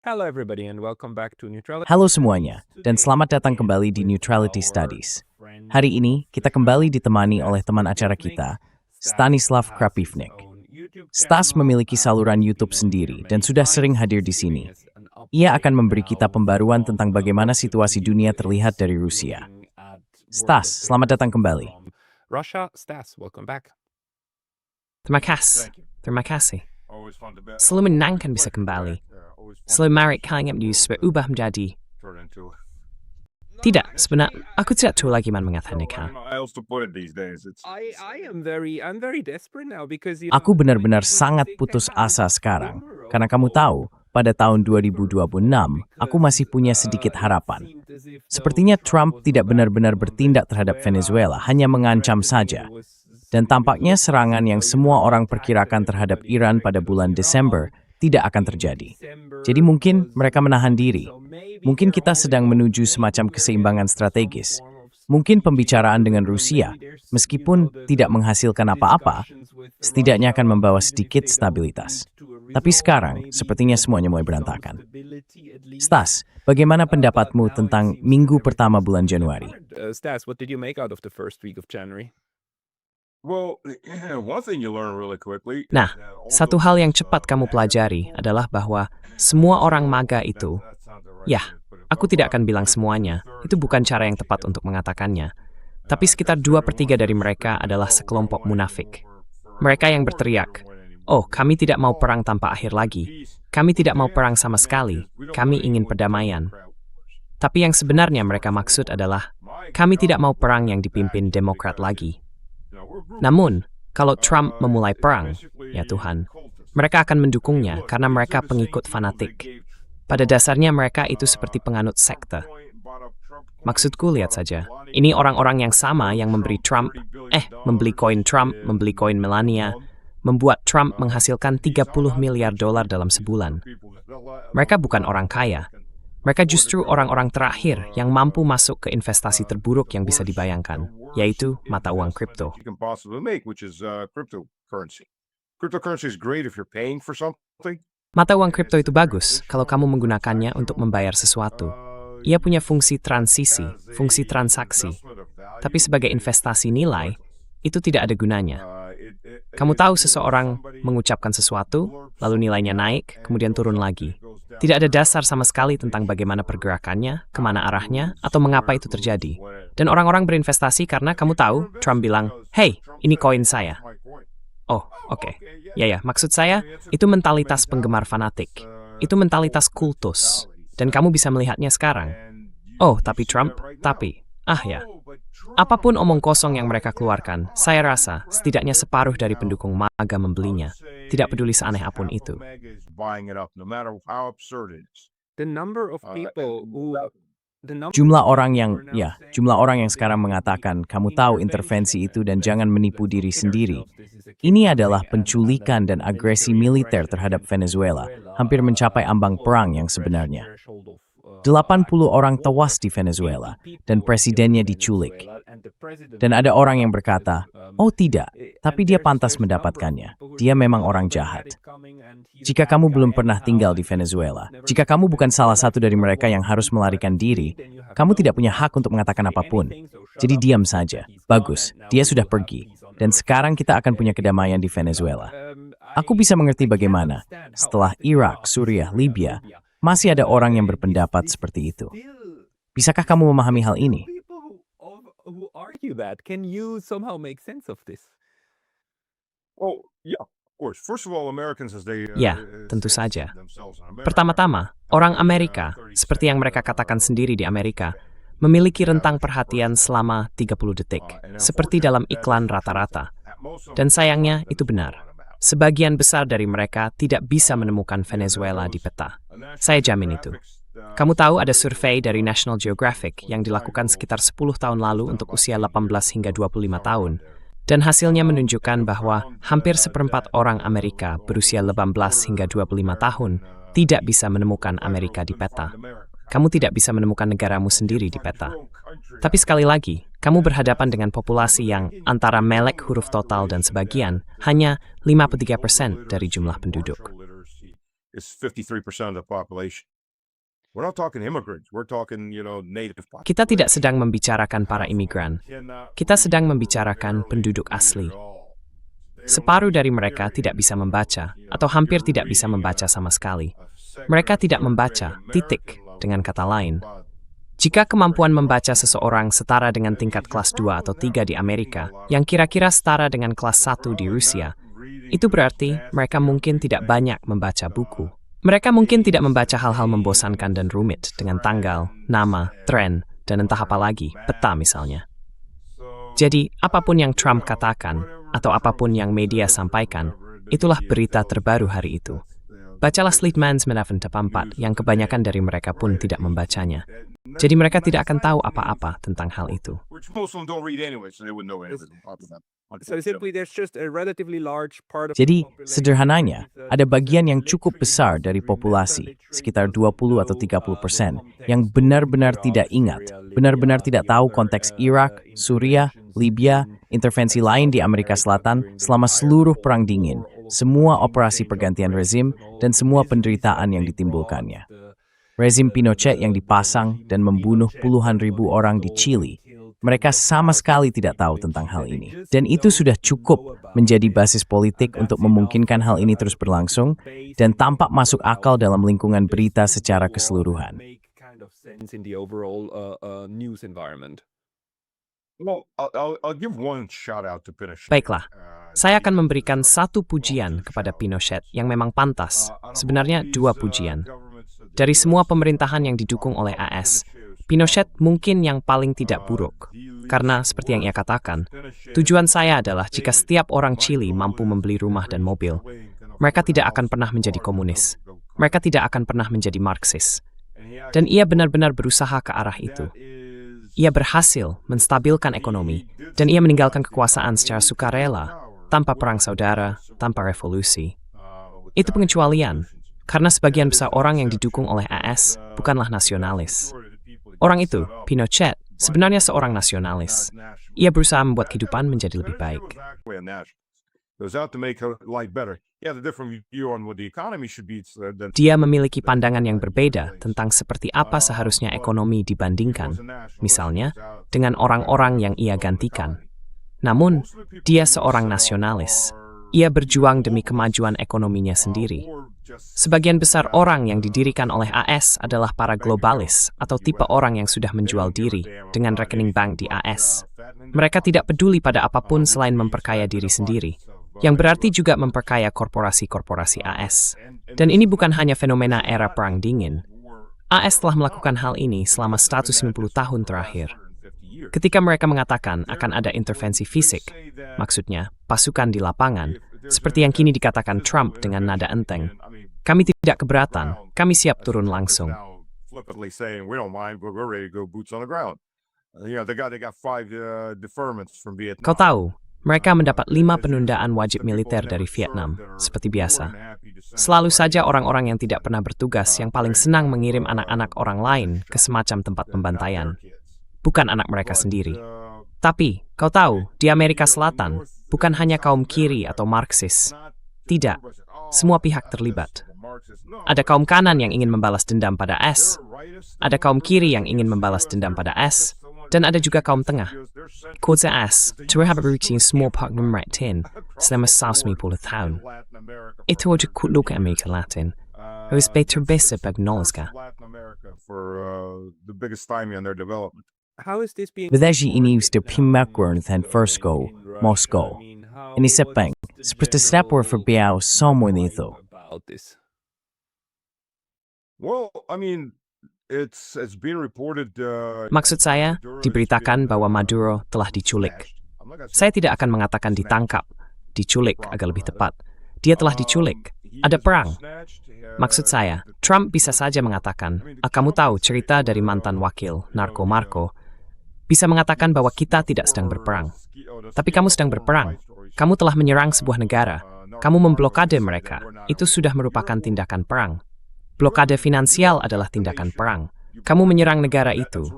Hello everybody and welcome back to Neutrality. Halo semuanya, dan selamat datang kembali di Neutrality Studies. Hari ini, kita kembali ditemani oleh teman acara kita, Stanislav Krapivnik. Stas memiliki saluran YouTube sendiri dan sudah sering hadir di sini. Ia akan memberi kita pembaruan tentang bagaimana situasi dunia terlihat dari Rusia. Stas, selamat datang kembali. Russia, Stas, welcome back. Terima kasih. Selalu menyenangkan bisa kembali. Selalu menarik kalian news berubah menjadi... Tidak, sebenarnya aku tidak tahu lagi mana mengatakannya. I'm very desperate now because Aku benar-benar sangat putus asa sekarang, karena kamu tahu, pada tahun 2026, aku masih punya sedikit harapan. Sepertinya Trump tidak benar-benar bertindak terhadap Venezuela, hanya mengancam saja. Dan tampaknya serangan yang semua orang perkirakan terhadap Iran pada bulan Desember tidak akan terjadi. Jadi mungkin mereka menahan diri. Mungkin kita sedang menuju semacam keseimbangan strategis. Mungkin pembicaraan dengan Rusia, meskipun tidak menghasilkan apa-apa, setidaknya akan membawa sedikit stabilitas. Tapi sekarang, sepertinya semuanya mulai berantakan. Stas, bagaimana pendapatmu tentang minggu pertama bulan Januari? Stas, what did you make out of the first week of January? Nah, satu hal yang cepat kamu pelajari adalah bahwa semua orang MAGA itu, aku tidak akan bilang semuanya, itu bukan cara yang tepat untuk mengatakannya. Tapi sekitar 2/3 dari mereka adalah sekelompok munafik. Mereka yang berteriak, "Oh, kami tidak mau perang tanpa akhir lagi. Kami tidak mau perang sama sekali. Kami ingin perdamaian." Tapi yang sebenarnya mereka maksud adalah, kami tidak mau perang yang dipimpin Demokrat lagi. Namun, kalau Trump memulai perang, ya Tuhan, mereka akan mendukungnya karena mereka pengikut fanatik. Pada dasarnya mereka itu seperti penganut sekte. Maksudku, lihat saja, ini orang-orang yang sama yang memberi Trump, membeli koin Trump, membeli koin Melania, membuat Trump menghasilkan $30 miliar dalam sebulan. Mereka bukan orang kaya. Mereka justru orang-orang terakhir yang mampu masuk ke investasi terburuk yang bisa dibayangkan, yaitu mata uang kripto. Mata uang kripto itu bagus kalau kamu menggunakannya untuk membayar sesuatu. Ia punya fungsi transisi, fungsi transaksi. Tapi sebagai investasi nilai, itu tidak ada gunanya. Kamu tahu seseorang mengucapkan sesuatu, lalu nilainya naik, kemudian turun lagi. Tidak ada dasar sama sekali tentang bagaimana pergerakannya, kemana arahnya, atau mengapa itu terjadi. Dan orang-orang berinvestasi karena kamu tahu, Trump bilang, "Hey, ini koin saya." Oh, oke. Ya, maksud saya, itu mentalitas penggemar fanatik. Itu mentalitas kultus. Dan kamu bisa melihatnya sekarang. Oh, tapi Trump, apapun omong kosong yang mereka keluarkan, saya rasa setidaknya separuh dari pendukung MAGA membelinya. Tidak peduli seaneh apapun itu. Jumlah orang yang sekarang mengatakan, kamu tahu intervensi itu dan jangan menipu diri sendiri. Ini adalah penculikan dan agresi militer terhadap Venezuela, hampir mencapai ambang perang yang sebenarnya. 80 orang tewas di Venezuela, dan presidennya diculik. Dan ada orang yang berkata, "Oh tidak, tapi dia pantas mendapatkannya. Dia memang orang jahat." Jika kamu belum pernah tinggal di Venezuela, jika kamu bukan salah satu dari mereka yang harus melarikan diri, kamu tidak punya hak untuk mengatakan apapun. Jadi diam saja. Bagus, dia sudah pergi. Dan sekarang kita akan punya kedamaian di Venezuela. Aku bisa mengerti bagaimana, setelah Irak, Suriah, Libya, masih ada orang yang berpendapat seperti itu. Bisakah kamu memahami hal ini? Ya, tentu saja. Pertama-tama, orang Amerika, seperti yang mereka katakan sendiri di Amerika, memiliki rentang perhatian selama 30 detik, seperti dalam iklan rata-rata. Dan sayangnya, itu benar. Sebagian besar dari mereka tidak bisa menemukan Venezuela di peta. Saya jamin itu. Kamu tahu ada survei dari National Geographic yang dilakukan sekitar 10 tahun lalu untuk usia 18 hingga 25 tahun. Dan hasilnya menunjukkan bahwa hampir 1/4 orang Amerika berusia 18 hingga 25 tahun tidak bisa menemukan Amerika di peta. Kamu tidak bisa menemukan negaramu sendiri di peta. Tapi sekali lagi, kamu berhadapan dengan populasi yang antara melek huruf total dan sebagian hanya 53% dari jumlah penduduk. is 53% of the population. We're not talking immigrants. We're talking, native population. Kita tidak sedang membicarakan para imigran. Kita sedang membicarakan penduduk asli. Separuh dari mereka tidak bisa membaca, atau hampir tidak bisa membaca sama sekali. Mereka tidak membaca, titik, dengan kata lain. Jika kemampuan membaca seseorang setara dengan tingkat kelas 2 atau 3 di Amerika, yang kira-kira setara dengan kelas 1 di Rusia, itu berarti mereka mungkin tidak banyak membaca buku. Mereka mungkin tidak membaca hal-hal membosankan dan rumit dengan tanggal, nama, tren, dan entah apa lagi, peta misalnya. Jadi, apapun yang Trump katakan, atau apapun yang media sampaikan, itulah berita terbaru hari itu. Bacalah Slitman 984 yang kebanyakan dari mereka pun tidak membacanya. Jadi mereka tidak akan tahu apa-apa tentang hal itu. Jadi, sederhananya, ada bagian yang cukup besar dari populasi, sekitar 20 atau 30%, yang benar-benar tidak ingat, benar-benar tidak tahu konteks Irak, Suriah, Libya, intervensi lain di Amerika Selatan selama seluruh Perang Dingin, semua operasi pergantian rezim, dan semua penderitaan yang ditimbulkannya. Rezim Pinochet yang dipasang dan membunuh puluhan ribu orang di Chile, mereka sama sekali tidak tahu tentang hal ini. Dan itu sudah cukup menjadi basis politik untuk memungkinkan hal ini terus berlangsung dan tampak masuk akal dalam lingkungan berita secara keseluruhan. Baiklah, saya akan memberikan satu pujian kepada Pinochet yang memang pantas, sebenarnya dua pujian. Dari semua pemerintahan yang didukung oleh AS, Pinochet mungkin yang paling tidak buruk. Karena seperti yang ia katakan, tujuan saya adalah jika setiap orang Chile mampu membeli rumah dan mobil, mereka tidak akan pernah menjadi komunis. Mereka tidak akan pernah menjadi Marxis. Dan ia benar-benar berusaha ke arah itu. Ia berhasil menstabilkan ekonomi, dan ia meninggalkan kekuasaan secara sukarela, tanpa perang saudara, tanpa revolusi. Itu pengecualian. Karena sebagian besar orang yang didukung oleh AS bukanlah nasionalis. Orang itu, Pinochet, sebenarnya seorang nasionalis. Ia berusaha membuat kehidupan menjadi lebih baik. Dia memiliki pandangan yang berbeda tentang seperti apa seharusnya ekonomi dibandingkan, misalnya, dengan orang-orang yang ia gantikan. Namun, dia seorang nasionalis. Ia berjuang demi kemajuan ekonominya sendiri. Sebagian besar orang yang didirikan oleh AS adalah para globalis atau tipe orang yang sudah menjual diri dengan rekening bank di AS. Mereka tidak peduli pada apapun selain memperkaya diri sendiri, yang berarti juga memperkaya korporasi-korporasi AS. Dan ini bukan hanya fenomena era Perang Dingin. AS telah melakukan hal ini selama 150 tahun terakhir. Ketika mereka mengatakan akan ada intervensi fisik, maksudnya pasukan di lapangan, seperti yang kini dikatakan Trump dengan nada enteng, kami tidak keberatan, kami siap turun langsung. Kau tahu, mereka mendapat 5 penundaan wajib militer dari Vietnam, seperti biasa. Selalu saja orang-orang yang tidak pernah bertugas yang paling senang mengirim anak-anak orang lain ke semacam tempat pembantaian. Bukan anak mereka sendiri. Tapi, kau tahu, di Amerika Selatan, bukan hanya kaum kiri atau Marxis. Tidak, semua pihak terlibat. Ada kaum kanan yang ingin membalas dendam pada S, ada kaum kiri yang ingin membalas dendam pada S, dan ada juga kaum tengah. Kod S, terhadap routine small park nummer 10, selama 150 tahun. Itu aja kutluk Amerika Latin. Harus berbeza bagnoska. Wydaje ini sudah pimmakwarn than first go, Moskow. Ini sepeng, seperti sepor verbiau somewhere itu. Maksud saya, diberitakan bahwa Maduro telah diculik. Saya tidak akan mengatakan ditangkap. Diculik agak lebih tepat. Dia telah diculik. Ada perang. Maksud saya, Trump bisa saja mengatakan, kamu tahu cerita dari mantan wakil, Narko Marco, bisa mengatakan bahwa kita tidak sedang berperang. Tapi kamu sedang berperang. Kamu telah menyerang sebuah negara. Kamu memblokade mereka. Itu sudah merupakan tindakan perang. Blokade finansial adalah tindakan perang. Kamu menyerang negara itu.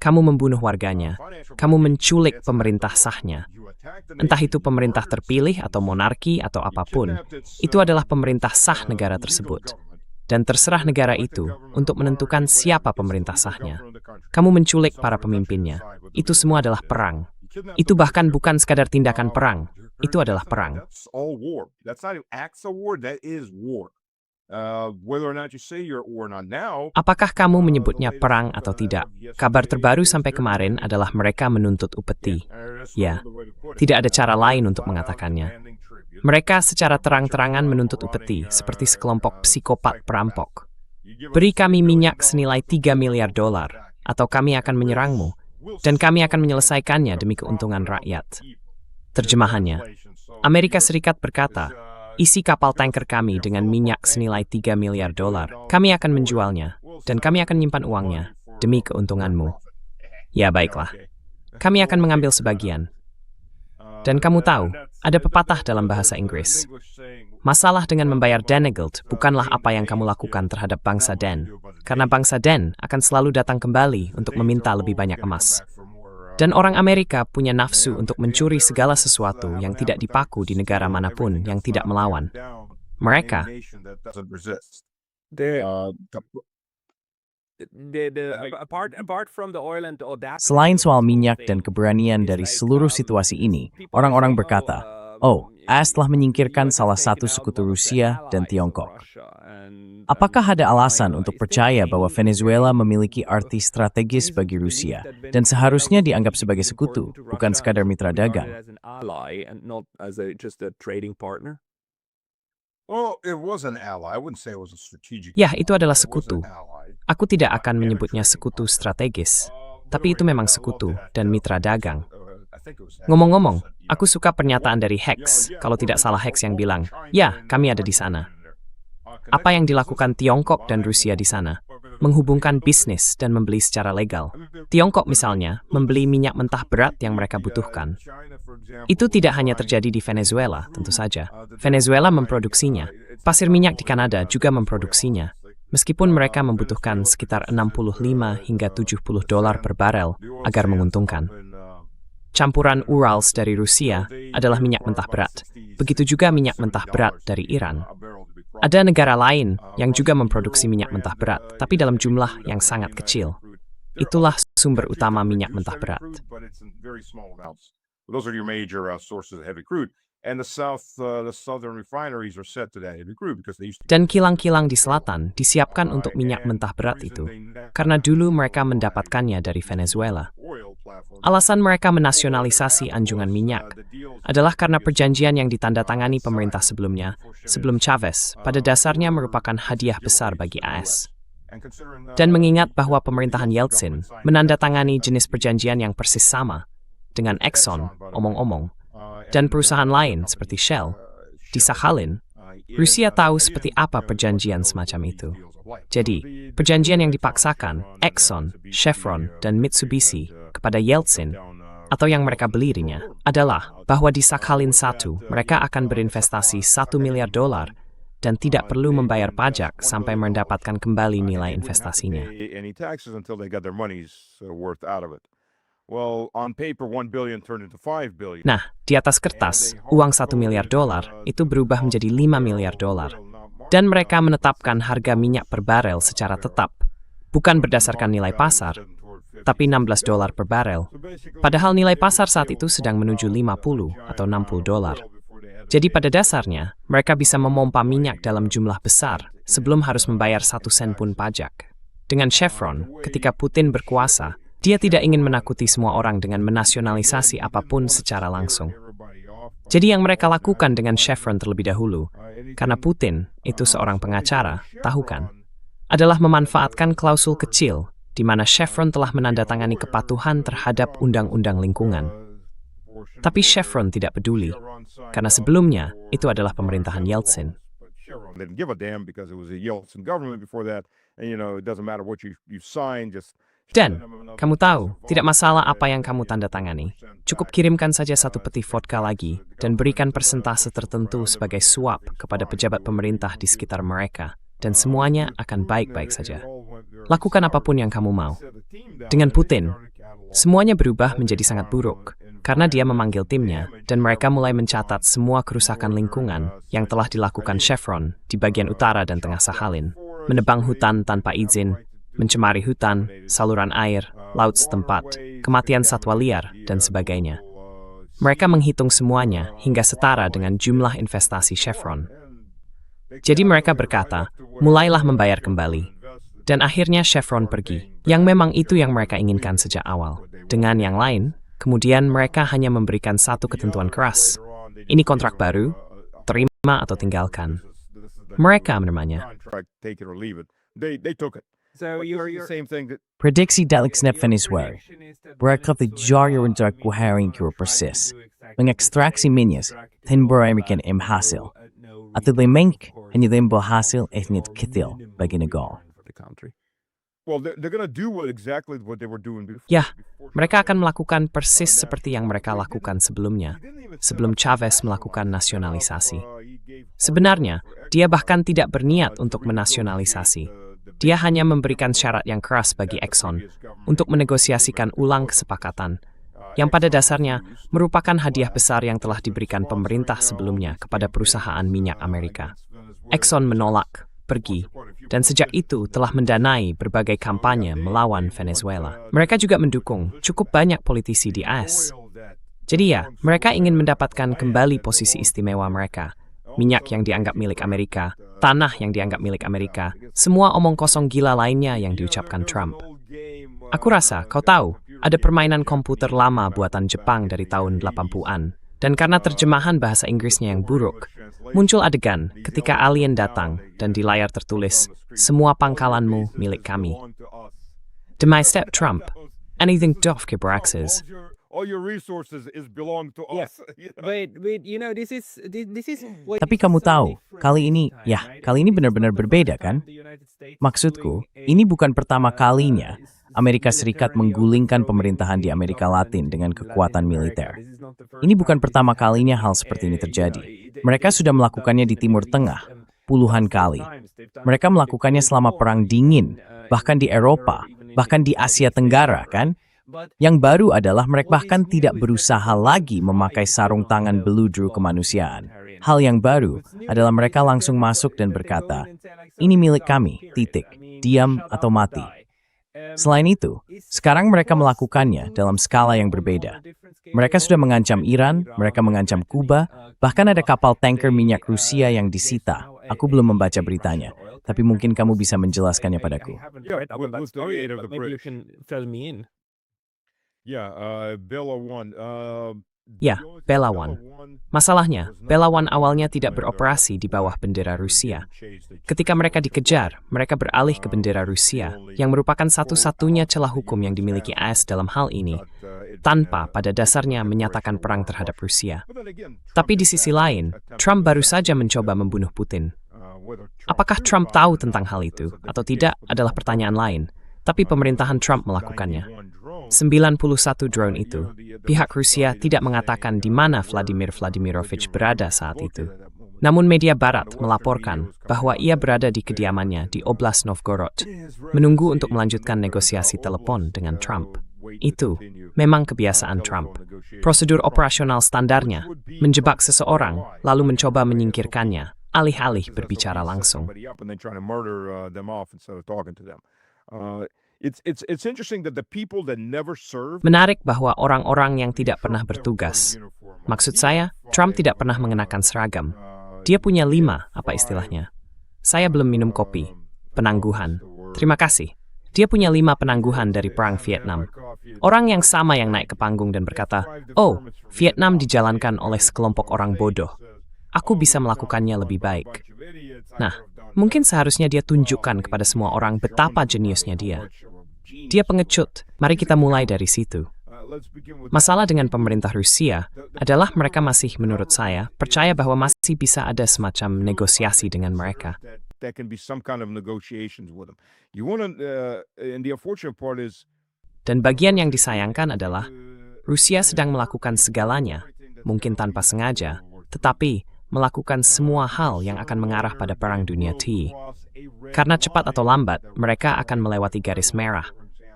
Kamu membunuh warganya. Kamu menculik pemerintah sahnya. Entah itu pemerintah terpilih atau monarki atau apapun. Itu adalah pemerintah sah negara tersebut. dan terserah negara itu untuk menentukan siapa pemerintah sahnya. Kamu menculik para pemimpinnya. Itu semua adalah perang. Itu bahkan bukan sekadar tindakan perang. Itu adalah perang. Apakah kamu menyebutnya perang atau tidak? Kabar terbaru sampai kemarin adalah mereka menuntut upeti. Ya, tidak ada cara lain untuk mengatakannya. Mereka secara terang-terangan menuntut upeti, seperti sekelompok psikopat perampok. Beri kami minyak senilai 3 miliar dolar, atau kami akan menyerangmu, dan kami akan menyelesaikannya demi keuntungan rakyat. Terjemahannya, Amerika Serikat berkata, isi kapal tanker kami dengan minyak senilai 3 miliar dolar. Kami akan menjualnya, dan kami akan menyimpan uangnya demi keuntunganmu. Ya baiklah, kami akan mengambil sebagian. Dan kamu tahu, ada pepatah dalam bahasa Inggris. Masalah dengan membayar Danegeld bukanlah apa yang kamu lakukan terhadap bangsa Den, karena bangsa Den akan selalu datang kembali untuk meminta lebih banyak emas. Dan orang Amerika punya nafsu untuk mencuri segala sesuatu yang tidak dipaku di negara manapun yang tidak melawan. Mereka Selain soal minyak dan keberanian dari seluruh situasi ini, orang-orang berkata, oh, AS telah menyingkirkan salah satu sekutu Rusia dan Tiongkok. Apakah ada alasan untuk percaya bahwa Venezuela memiliki arti strategis bagi Rusia dan seharusnya dianggap sebagai sekutu, bukan sekadar mitra dagang? Ya, itu adalah sekutu. Aku tidak akan menyebutnya sekutu strategis, tapi itu memang sekutu dan mitra dagang. Ngomong-ngomong, aku suka pernyataan dari Hex, kalau tidak salah Hex yang bilang, ya, kami ada di sana. Apa yang dilakukan Tiongkok dan Rusia di sana? Menghubungkan bisnis dan membeli secara legal. Tiongkok misalnya, membeli minyak mentah berat yang mereka butuhkan. Itu tidak hanya terjadi di Venezuela, tentu saja. Venezuela memproduksinya. Pasir minyak di Kanada juga memproduksinya. Meskipun mereka membutuhkan sekitar 65 hingga 70 dolar per barel agar menguntungkan. Campuran Urals dari Rusia adalah minyak mentah berat. Begitu juga minyak mentah berat dari Iran. Ada negara lain yang juga memproduksi minyak mentah berat, tapi dalam jumlah yang sangat kecil. Itulah sumber utama minyak mentah berat. Dan kilang-kilang di selatan disiapkan untuk minyak mentah berat itu, karena dulu mereka mendapatkannya dari Venezuela. Alasan mereka menasionalisasi anjungan minyak adalah karena perjanjian yang ditandatangani pemerintah sebelumnya, sebelum Chavez, pada dasarnya merupakan hadiah besar bagi AS. Dan mengingat bahwa pemerintahan Yeltsin menandatangani jenis perjanjian yang persis sama dengan Exxon, omong-omong, dan perusahaan lain seperti Shell, di Sakhalin, Rusia tahu seperti apa perjanjian semacam itu. Jadi, perjanjian yang dipaksakan Exxon, Chevron, dan Mitsubishi kepada Yeltsin, atau yang mereka belinya, adalah bahwa di Sakhalin 1 mereka akan berinvestasi 1 miliar dolar dan tidak perlu membayar pajak sampai mendapatkan kembali nilai investasinya. Nah, di atas kertas, uang 1 miliar dolar itu berubah menjadi 5 miliar dolar. Dan mereka menetapkan harga minyak per barel secara tetap, bukan berdasarkan nilai pasar, tapi 16 dolar per barel. Padahal nilai pasar saat itu sedang menuju 50 atau 60 dolar. Jadi pada dasarnya, mereka bisa memompa minyak dalam jumlah besar sebelum harus membayar 1 sen pun pajak. Dengan Chevron, ketika Putin berkuasa, dia tidak ingin menakuti semua orang dengan menasionalisasi apapun secara langsung. Jadi yang mereka lakukan dengan Chevron terlebih dahulu, karena Putin itu seorang pengacara, tahu kan, adalah memanfaatkan klausul kecil di mana Chevron telah menandatangani kepatuhan terhadap undang-undang lingkungan. Tapi Chevron tidak peduli, karena sebelumnya itu adalah pemerintahan Yeltsin. Dan, kamu tahu, tidak masalah apa yang kamu tanda tangani. Cukup kirimkan saja 1 peti vodka lagi dan berikan persentase tertentu sebagai suap kepada pejabat pemerintah di sekitar mereka. Dan semuanya akan baik-baik saja. Lakukan apapun yang kamu mau. Dengan Putin, semuanya berubah menjadi sangat buruk karena dia memanggil timnya dan mereka mulai mencatat semua kerusakan lingkungan yang telah dilakukan Chevron di bagian utara dan tengah Sakhalin. menebang hutan tanpa izin, mencemari hutan, saluran air, laut setempat, kematian satwa liar, dan sebagainya. Mereka menghitung semuanya hingga setara dengan jumlah investasi Chevron. Jadi mereka berkata, mulailah membayar kembali. Dan akhirnya Chevron pergi, yang memang itu yang mereka inginkan sejak awal. Dengan yang lain, kemudian mereka hanya memberikan satu ketentuan keras. Ini kontrak baru, terima atau tinggalkan. Mereka menerimanya. Prediksi Dalexnet Venezuela, mereka tidak untuk kuharing kira persis, mengekstraksi minyak, dan American hasil. Atau lemeng hanya berhasil etnit kecil bagi negara. Ya, mereka akan melakukan persis seperti yang mereka lakukan sebelumnya, sebelum Chavez melakukan nasionalisasi. Sebenarnya, dia bahkan tidak berniat untuk menasionalisasi. Dia hanya memberikan syarat yang keras bagi Exxon untuk menegosiasikan ulang kesepakatan, yang pada dasarnya merupakan hadiah besar yang telah diberikan pemerintah sebelumnya kepada perusahaan minyak Amerika. Exxon menolak, pergi, dan sejak itu telah mendanai berbagai kampanye melawan Venezuela. Mereka juga mendukung cukup banyak politisi di AS. Jadi ya, mereka ingin mendapatkan kembali posisi istimewa mereka. Minyak yang dianggap milik Amerika, tanah yang dianggap milik Amerika, semua omong kosong gila lainnya yang diucapkan Trump. Aku rasa kau tahu, ada permainan komputer lama buatan Jepang dari tahun 80-an. Dan karena terjemahan bahasa Inggrisnya yang buruk, muncul adegan ketika alien datang dan di layar tertulis, semua pangkalanmu milik kami. Demi step Trump, anything dof keberaxes. All your resources belong to us. But you know, this is Tapi kamu tahu, kali ini benar-benar berbeda kan? Maksudku, ini bukan pertama kalinya Amerika Serikat menggulingkan pemerintahan di Amerika Latin dengan kekuatan militer. Ini bukan pertama kalinya hal seperti ini terjadi. Mereka sudah melakukannya di Timur Tengah, puluhan kali. Mereka melakukannya selama Perang Dingin, bahkan di Eropa, bahkan di Asia Tenggara, kan? Yang baru adalah mereka bahkan tidak berusaha lagi memakai sarung tangan beludru kemanusiaan. Hal yang baru adalah mereka langsung masuk dan berkata, ini milik kami, titik, diam atau mati. Selain itu, sekarang mereka melakukannya dalam skala yang berbeda. Mereka sudah mengancam Iran, mereka mengancam Kuba, bahkan ada kapal tanker minyak Rusia yang disita. Aku belum membaca beritanya, tapi mungkin kamu bisa menjelaskannya padaku. Ya, Belawan. Masalahnya, Belawan awalnya tidak beroperasi di bawah bendera Rusia. Ketika mereka dikejar, mereka beralih ke bendera Rusia, yang merupakan satu-satunya celah hukum yang dimiliki AS dalam hal ini, tanpa pada dasarnya menyatakan perang terhadap Rusia. Tapi di sisi lain, Trump baru saja mencoba membunuh Putin. Apakah Trump tahu tentang hal itu, atau tidak, adalah pertanyaan lain. Tapi pemerintahan Trump melakukannya. 91 drone itu, pihak Rusia tidak mengatakan di mana Vladimir Vladimirovich berada saat itu. Namun media barat melaporkan bahwa ia berada di kediamannya di Oblast Novgorod, menunggu untuk melanjutkan negosiasi telepon dengan Trump. Itu memang kebiasaan Trump. Prosedur operasional standarnya, menjebak seseorang, lalu mencoba menyingkirkannya, alih-alih berbicara langsung. Menarik bahwa orang-orang yang tidak pernah bertugas. Maksud saya, Trump tidak pernah mengenakan seragam. Dia punya 5, apa istilahnya? Saya belum minum kopi. Penangguhan. Terima kasih. Dia punya 5 penangguhan dari Perang Vietnam. Orang yang sama yang naik ke panggung dan berkata, oh, Vietnam dijalankan oleh sekelompok orang bodoh. Aku bisa melakukannya lebih baik. Nah, mungkin seharusnya dia tunjukkan kepada semua orang betapa jeniusnya dia. Dia pengecut. Mari kita mulai dari situ. Masalah dengan pemerintah Rusia adalah mereka masih, menurut saya, percaya bahwa masih bisa ada semacam negosiasi dengan mereka. Dan bagian yang disayangkan adalah Rusia sedang melakukan segalanya, mungkin tanpa sengaja, tetapi melakukan semua hal yang akan mengarah pada Perang Dunia III. Karena cepat atau lambat, mereka akan melewati garis merah,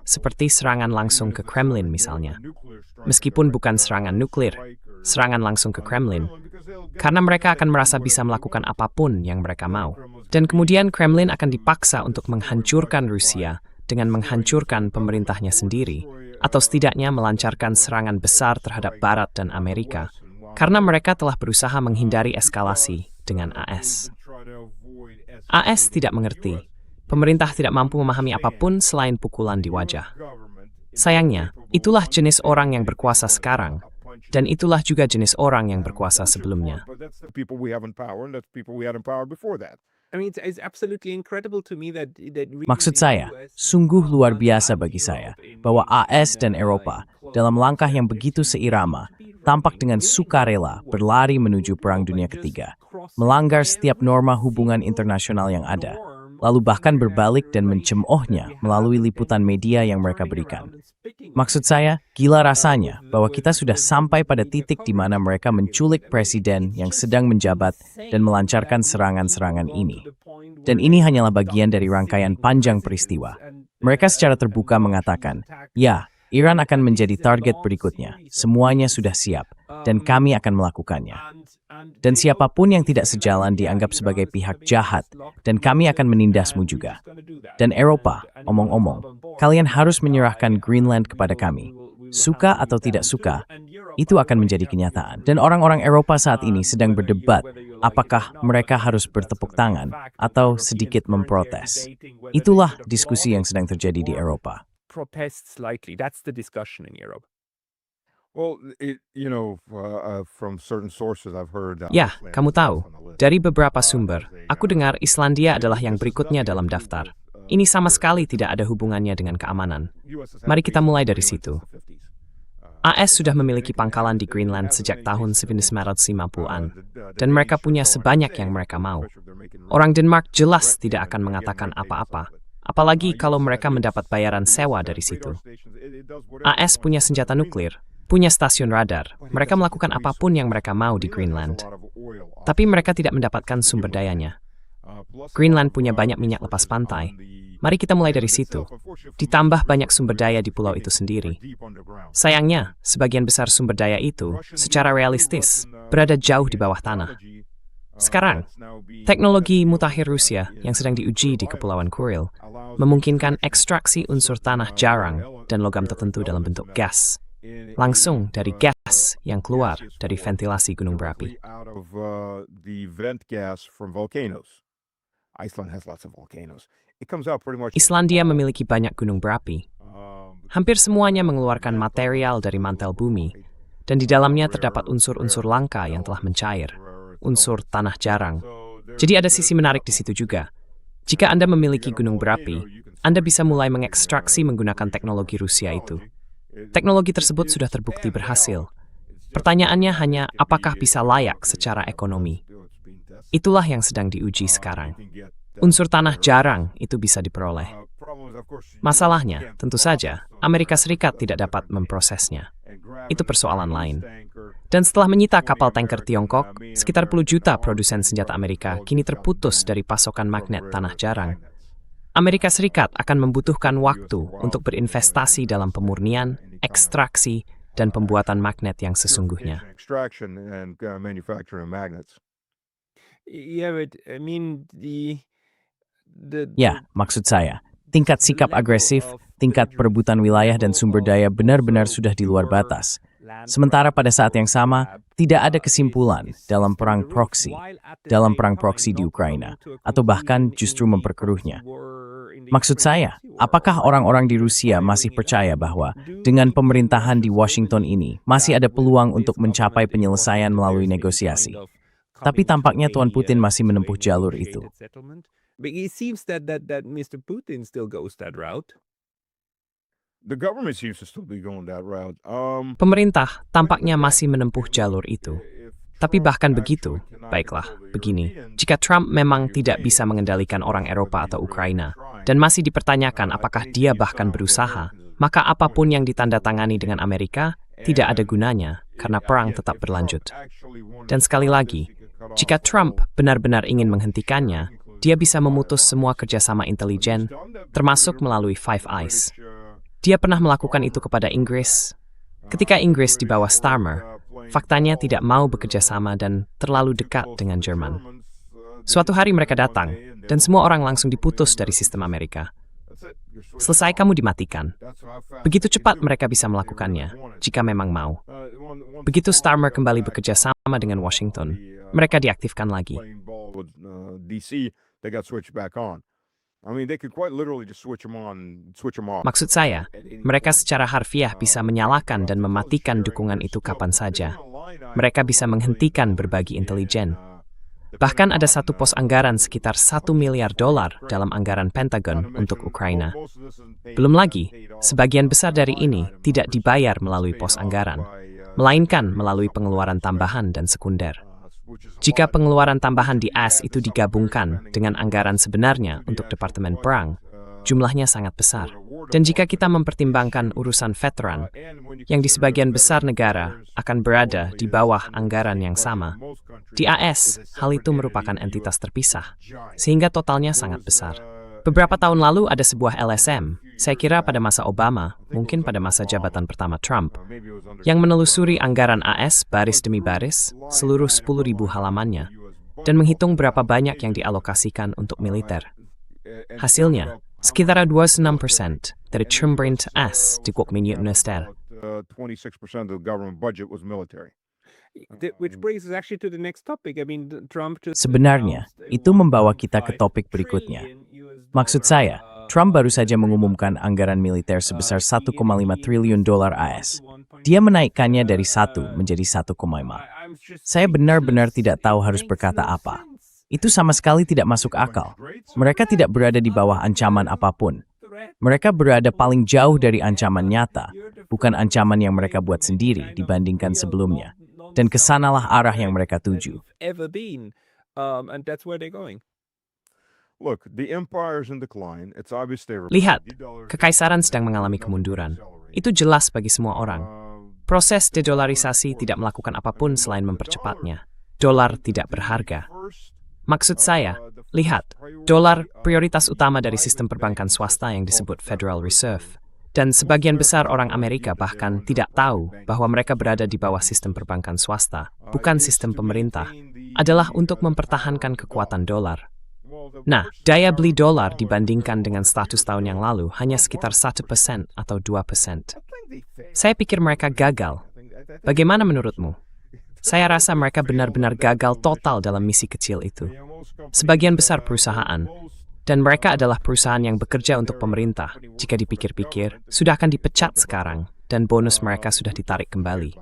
seperti serangan langsung ke Kremlin misalnya. Meskipun bukan serangan nuklir, serangan langsung ke Kremlin, karena mereka akan merasa bisa melakukan apapun yang mereka mau. Dan kemudian Kremlin akan dipaksa untuk menghancurkan Rusia dengan menghancurkan pemerintahnya sendiri, atau setidaknya melancarkan serangan besar terhadap Barat dan Amerika, karena mereka telah berusaha menghindari eskalasi dengan AS. AS tidak mengerti. Pemerintah tidak mampu memahami apapun selain pukulan di wajah. Sayangnya, itulah jenis orang yang berkuasa sekarang, dan itulah juga jenis orang yang berkuasa sebelumnya. I mean, it's absolutely incredible to me that really Maksud saya, sungguh luar biasa bagi saya bahwa AS dan Eropa dalam langkah yang begitu seirama tampak dengan sukarela berlari menuju Perang Dunia Ketiga, melanggar setiap norma hubungan internasional yang ada, lalu bahkan berbalik dan mencemoohnya melalui liputan media yang mereka berikan. Maksud saya, gila rasanya bahwa kita sudah sampai pada titik di mana mereka menculik presiden yang sedang menjabat dan melancarkan serangan-serangan ini. Dan ini hanyalah bagian dari rangkaian panjang peristiwa. Mereka secara terbuka mengatakan, ya, Iran akan menjadi target berikutnya. Semuanya sudah siap, dan kami akan melakukannya. Dan siapapun yang tidak sejalan dianggap sebagai pihak jahat, dan kami akan menindasmu juga. Dan Eropa, omong-omong, kalian harus menyerahkan Greenland kepada kami. Suka atau tidak suka, itu akan menjadi kenyataan. Dan orang-orang Eropa saat ini sedang berdebat apakah mereka harus bertepuk tangan atau sedikit memprotes. Itulah diskusi yang sedang terjadi di Eropa. protest slightly. That's the discussion in Europe. Well, from certain sources I've heard. Ya, kamu tahu, dari beberapa sumber, aku dengar Islandia adalah yang berikutnya dalam daftar. Ini sama sekali tidak ada hubungannya dengan keamanan. Mari kita mulai dari situ. AS sudah memiliki pangkalan di Greenland sejak tahun 1950-an, dan mereka punya sebanyak yang mereka mau. Orang Denmark jelas tidak akan mengatakan apa-apa, apalagi kalau mereka mendapat bayaran sewa dari situ. AS punya senjata nuklir, punya stasiun radar, mereka melakukan apapun yang mereka mau di Greenland. Tapi mereka tidak mendapatkan sumber dayanya. Greenland punya banyak minyak lepas pantai. Mari kita mulai dari situ. Ditambah banyak sumber daya di pulau itu sendiri. Sayangnya, sebagian besar sumber daya itu, secara realistis, berada jauh di bawah tanah. Sekarang, teknologi mutakhir Rusia yang sedang diuji di Kepulauan Kuril memungkinkan ekstraksi unsur tanah jarang dan logam tertentu dalam bentuk gas, langsung dari gas yang keluar dari ventilasi gunung berapi. Islandia memiliki banyak gunung berapi. Hampir semuanya mengeluarkan material dari mantel bumi, dan di dalamnya terdapat unsur-unsur langka yang telah mencair, unsur tanah jarang. Jadi ada sisi menarik di situ juga. Jika Anda memiliki gunung berapi, Anda bisa mulai mengekstraksi menggunakan teknologi Rusia itu. Teknologi tersebut sudah terbukti berhasil. Pertanyaannya hanya apakah bisa layak secara ekonomi. Itulah yang sedang diuji sekarang. Unsur tanah jarang itu bisa diperoleh. Masalahnya, tentu saja, Amerika Serikat tidak dapat memprosesnya. Itu persoalan lain. Dan setelah menyita kapal tanker Tiongkok, sekitar 10 juta produsen senjata Amerika kini terputus dari pasokan magnet tanah jarang. Amerika Serikat akan membutuhkan waktu untuk berinvestasi dalam pemurnian, ekstraksi, dan pembuatan magnet yang sesungguhnya. Yeah, but I mean Ya, maksud saya, tingkat sikap agresif, tingkat perebutan wilayah dan sumber daya benar-benar sudah di luar batas. Sementara pada saat yang sama, tidak ada kesimpulan dalam perang proksi di Ukraina, atau bahkan justru memperkeruhnya. Maksud saya, apakah orang-orang di Rusia masih percaya bahwa dengan pemerintahan di Washington ini masih ada peluang untuk mencapai penyelesaian melalui negosiasi? Tapi tampaknya Tuan Putin masih menempuh jalur itu. But it seems that Mr. Putin still goes that route. The government seems to still be going that route. Pemerintah tampaknya masih menempuh jalur itu. Tapi bahkan begitu, baiklah, begini. Jika Trump memang tidak bisa mengendalikan orang Eropa atau Ukraina, dan masih dipertanyakan apakah dia bahkan berusaha, maka apapun yang ditandatangani dengan Amerika tidak ada gunanya, karena perang tetap berlanjut. Dan sekali lagi, jika Trump benar-benar ingin menghentikannya, dia bisa memutus semua kerjasama intelijen, termasuk melalui Five Eyes. Dia pernah melakukan itu kepada Inggris. Ketika Inggris di bawah Starmer, faktanya tidak mau bekerja sama dan terlalu dekat dengan Jerman. Suatu hari mereka datang, dan semua orang langsung diputus dari sistem Amerika. Selesai kamu dimatikan. Begitu cepat mereka bisa melakukannya, jika memang mau. Begitu Starmer kembali bekerja sama dengan Washington, mereka diaktifkan lagi. Maksud saya, mereka secara harfiah bisa menyalakan dan mematikan dukungan itu kapan saja. Mereka bisa menghentikan berbagi intelijen. Bahkan ada satu pos anggaran sekitar $1 miliar dalam anggaran Pentagon untuk Ukraina. Belum lagi, sebagian besar dari ini tidak dibayar melalui pos anggaran, melainkan melalui pengeluaran tambahan dan sekunder. Jika pengeluaran tambahan di AS itu digabungkan dengan anggaran sebenarnya untuk Departemen Perang, jumlahnya sangat besar. Dan jika kita mempertimbangkan urusan veteran, yang di sebagian besar negara akan berada di bawah anggaran yang sama, di AS, hal itu merupakan entitas terpisah, sehingga totalnya sangat besar. Beberapa tahun lalu ada sebuah LSM, saya kira pada masa Obama, mungkin pada masa jabatan pertama Trump, yang menelusuri anggaran AS baris demi baris, seluruh 10.000 halamannya, dan menghitung berapa banyak yang dialokasikan untuk militer. Hasilnya, sekitar 26% dari Trumbrint AS di Minister. Sebenarnya, itu membawa kita ke topik berikutnya. Maksud saya, Trump baru saja mengumumkan anggaran militer sebesar $1,5 triliun AS. Dia menaikkannya dari 1 menjadi 1,5. Saya benar-benar tidak tahu harus berkata apa. Itu sama sekali tidak masuk akal. Mereka tidak berada di bawah ancaman apapun. Mereka berada paling jauh dari ancaman nyata, bukan ancaman yang mereka buat sendiri dibandingkan sebelumnya. Dan kesanalah arah yang mereka tuju. Lihat, kekaisaran sedang mengalami kemunduran. Itu jelas bagi semua orang. Proses dedolarisasi tidak melakukan apapun selain mempercepatnya. Dolar tidak berharga. Maksud saya, lihat, dolar prioritas utama dari sistem perbankan swasta yang disebut Federal Reserve. Dan sebagian besar orang Amerika bahkan tidak tahu bahwa mereka berada di bawah sistem perbankan swasta, bukan sistem pemerintah, adalah untuk mempertahankan kekuatan dolar. Nah, daya beli dolar dibandingkan dengan status tahun yang lalu hanya sekitar 1% atau 2%. Saya pikir mereka gagal. Bagaimana menurutmu? Saya rasa mereka benar-benar gagal total dalam misi kecil itu. Sebagian besar perusahaan, dan mereka adalah perusahaan yang bekerja untuk pemerintah, jika dipikir-pikir, sudah akan dipecat sekarang, dan bonus mereka sudah ditarik kembali.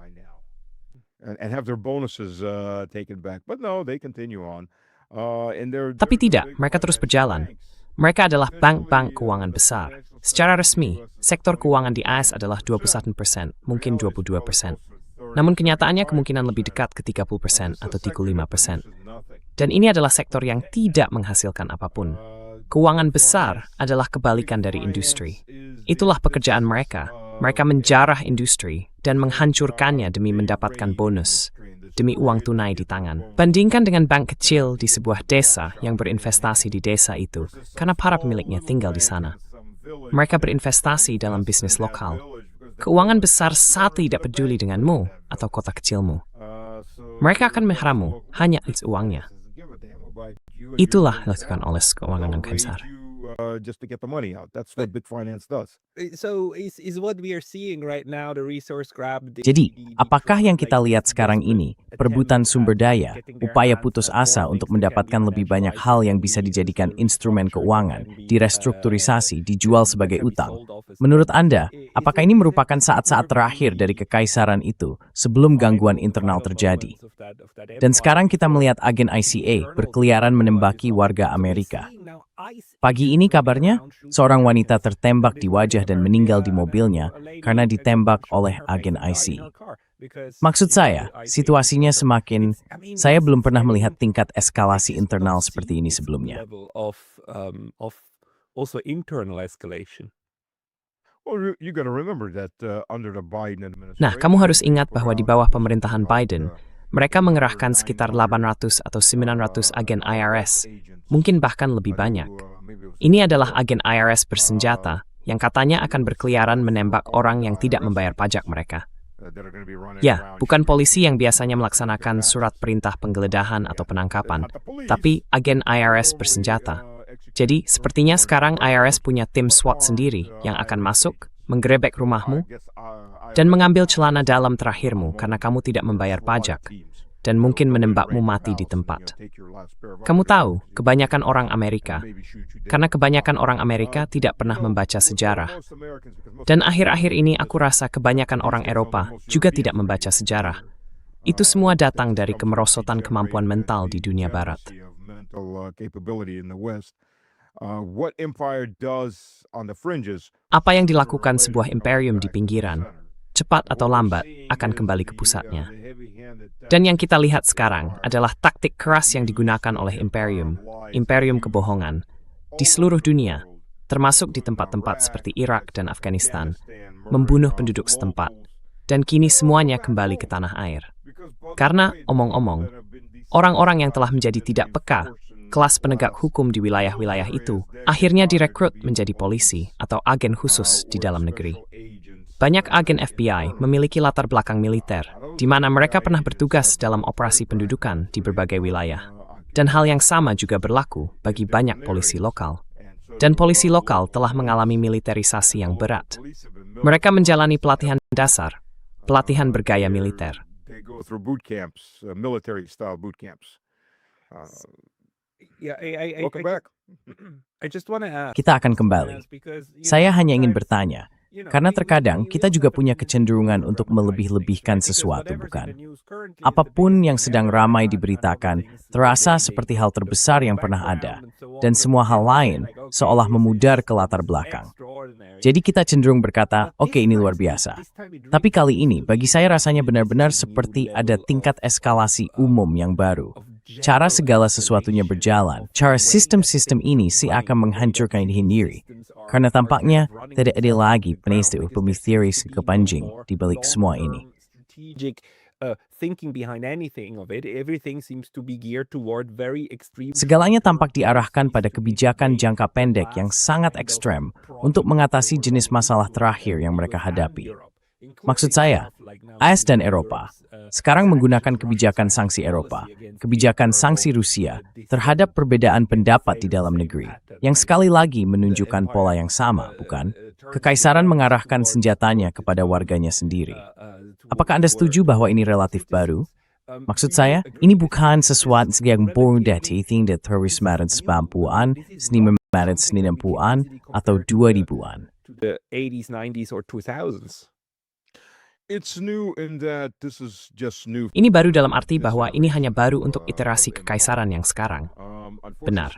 Tapi tidak, mereka terus berjalan. Mereka adalah bank-bank keuangan besar. Secara resmi, sektor keuangan di AS adalah 21%, mungkin 22%. Namun kenyataannya kemungkinan lebih dekat ke 30% atau 35%. Dan ini adalah sektor yang tidak menghasilkan apapun. Keuangan besar adalah kebalikan dari industri. Itulah pekerjaan mereka. Mereka menjarah industri dan menghancurkannya demi mendapatkan bonus, demi uang tunai di tangan. Bandingkan dengan bank kecil di sebuah desa yang berinvestasi di desa itu karena para pemiliknya tinggal di sana. Mereka berinvestasi dalam bisnis lokal. Keuangan besar saat tidak peduli denganmu atau kota kecilmu. Mereka akan mengharammu hanya uangnya. Itulah dilakukan oleh keuangan yang besar. Jadi, apakah yang kita lihat sekarang ini, perebutan sumber daya, upaya putus asa untuk mendapatkan lebih banyak hal yang bisa dijadikan instrumen keuangan, direstrukturisasi, dijual sebagai utang? Menurut Anda, apakah ini merupakan saat-saat terakhir dari kekaisaran itu sebelum gangguan internal terjadi? Dan sekarang kita melihat agen ICA berkeliaran menembaki warga Amerika. Pagi ini kabarnya, seorang wanita tertembak di wajah dan meninggal di mobilnya karena ditembak oleh agen IC. Maksud saya, situasinya saya belum pernah melihat tingkat eskalasi internal seperti ini sebelumnya. Nah, kamu harus ingat bahwa di bawah pemerintahan Biden, mereka mengerahkan sekitar 800 atau 900 agen IRS, mungkin bahkan lebih banyak. Ini adalah agen IRS bersenjata yang katanya akan berkeliaran menembak orang yang tidak membayar pajak mereka. Ya, bukan polisi yang biasanya melaksanakan surat perintah penggeledahan atau penangkapan, tapi agen IRS bersenjata. Jadi, sepertinya sekarang IRS punya tim SWAT sendiri yang akan masuk, menggerebek rumahmu, dan mengambil celana dalam terakhirmu karena kamu tidak membayar pajak, dan mungkin menembakmu mati di tempat. Kamu tahu, kebanyakan orang Amerika, karena kebanyakan orang Amerika tidak pernah membaca sejarah. Dan akhir-akhir ini aku rasa kebanyakan orang Eropa juga tidak membaca sejarah. Itu semua datang dari kemerosotan kemampuan mental di dunia barat. Apa yang dilakukan sebuah imperium di pinggiran, cepat atau lambat, akan kembali ke pusatnya. Dan yang kita lihat sekarang adalah taktik keras yang digunakan oleh imperium kebohongan, di seluruh dunia, termasuk di tempat-tempat seperti Irak dan Afghanistan, membunuh penduduk setempat, dan kini semuanya kembali ke tanah air. Karena, omong-omong, orang-orang yang telah menjadi tidak peka, kelas penegak hukum di wilayah-wilayah itu, akhirnya direkrut menjadi polisi atau agen khusus di dalam negeri. Banyak agen FBI memiliki latar belakang militer, di mana mereka pernah bertugas dalam operasi pendudukan di berbagai wilayah. Dan hal yang sama juga berlaku bagi banyak polisi lokal. Dan polisi lokal telah mengalami militerisasi yang berat. Mereka menjalani pelatihan dasar, pelatihan bergaya militer. Kita akan kembali. Saya hanya ingin bertanya, karena terkadang kita juga punya kecenderungan untuk melebih-lebihkan sesuatu, bukan? Apapun yang sedang ramai diberitakan terasa seperti hal terbesar yang pernah ada, dan semua hal lain seolah memudar ke latar belakang. Jadi kita cenderung berkata, oke, ini luar biasa. Tapi kali ini, bagi saya rasanya benar-benar seperti ada tingkat eskalasi umum yang baru. Cara segala sesuatunya berjalan, cara sistem-sistem ini akan menghancurkan diri sendiri. Karena tampaknya tidak ada lagi penista pemikiris kepanjang di balik semua ini. Segalanya tampak diarahkan pada kebijakan jangka pendek yang sangat ekstrem untuk mengatasi jenis masalah terakhir yang mereka hadapi. Maksud saya, AS dan Eropa sekarang menggunakan kebijakan sanksi Eropa, kebijakan sanksi Rusia terhadap perbedaan pendapat di dalam negeri, yang sekali lagi menunjukkan pola yang sama, bukan? Kekaisaran mengarahkan senjatanya kepada warganya sendiri. Apakah Anda setuju bahwa ini relatif baru? Maksud saya, ini bukan sesuatu yang baru dari tingkat teroris Maret 90-an, 90-an, atau 2000-an. Ini baru dalam arti bahwa ini hanya baru untuk iterasi kekaisaran yang sekarang. Benar.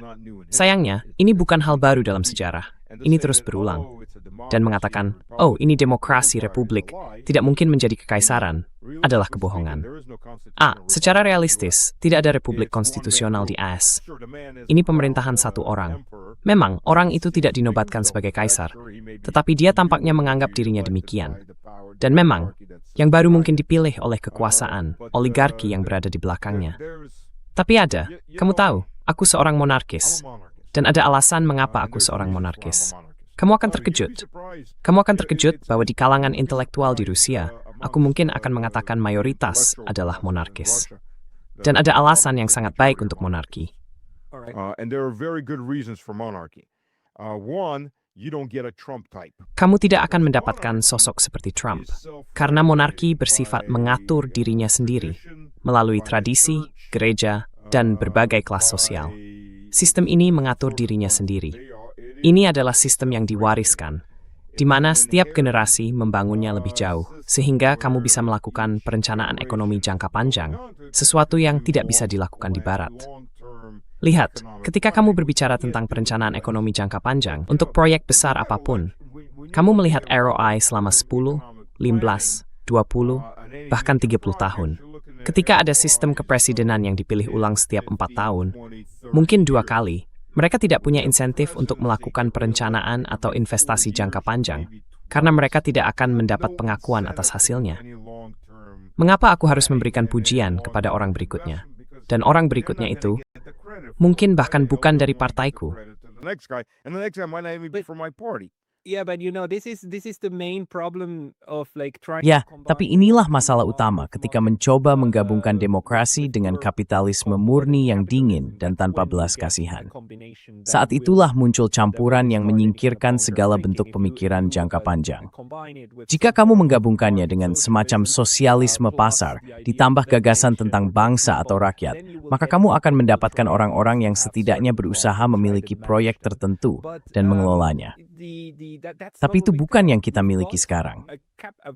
Sayangnya, ini bukan hal baru dalam sejarah. Ini terus berulang. Dan mengatakan, oh, ini demokrasi republik, tidak mungkin menjadi kekaisaran, adalah kebohongan. Secara realistis, tidak ada republik konstitusional di AS. Ini pemerintahan satu orang. Memang, orang itu tidak dinobatkan sebagai kaisar, tetapi dia tampaknya menganggap dirinya demikian. Dan memang, yang baru mungkin dipilih oleh kekuasaan, oligarki yang berada di belakangnya. Tapi ada, kamu tahu, aku seorang monarkis. Dan ada alasan mengapa aku seorang monarkis. Kamu akan terkejut. Kamu akan terkejut bahwa di kalangan intelektual di Rusia, aku mungkin akan mengatakan mayoritas adalah monarkis. Dan ada alasan yang sangat baik untuk monarki. Kamu tidak akan mendapatkan sosok seperti Trump, karena monarki bersifat mengatur dirinya sendiri, melalui tradisi, gereja, dan berbagai kelas sosial. Sistem ini mengatur dirinya sendiri. Ini adalah sistem yang diwariskan, di mana setiap generasi membangunnya lebih jauh, sehingga kamu bisa melakukan perencanaan ekonomi jangka panjang, sesuatu yang tidak bisa dilakukan di Barat. Lihat, ketika kamu berbicara tentang perencanaan ekonomi jangka panjang untuk proyek besar apapun, kamu melihat ROI selama 10, 15, 20, bahkan 30 tahun. Ketika ada sistem kepresidenan yang dipilih ulang setiap 4 tahun, mungkin 2 kali, mereka tidak punya insentif untuk melakukan perencanaan atau investasi jangka panjang, karena mereka tidak akan mendapat pengakuan atas hasilnya. Mengapa aku harus memberikan pujian kepada orang berikutnya? Dan orang berikutnya itu mungkin bahkan bukan dari partaiku. Yeah, but this is the main problem of like trying Ya, to tapi combine inilah masalah utama ketika mencoba menggabungkan demokrasi dengan kapitalisme murni yang dingin dan tanpa belas kasihan. Saat itulah muncul campuran yang menyingkirkan segala bentuk pemikiran jangka panjang. Jika kamu menggabungkannya dengan semacam sosialisme pasar, ditambah gagasan tentang bangsa atau rakyat, maka kamu akan mendapatkan orang-orang yang setidaknya berusaha memiliki proyek tertentu dan mengelolanya. Tapi itu bukan yang kita miliki sekarang.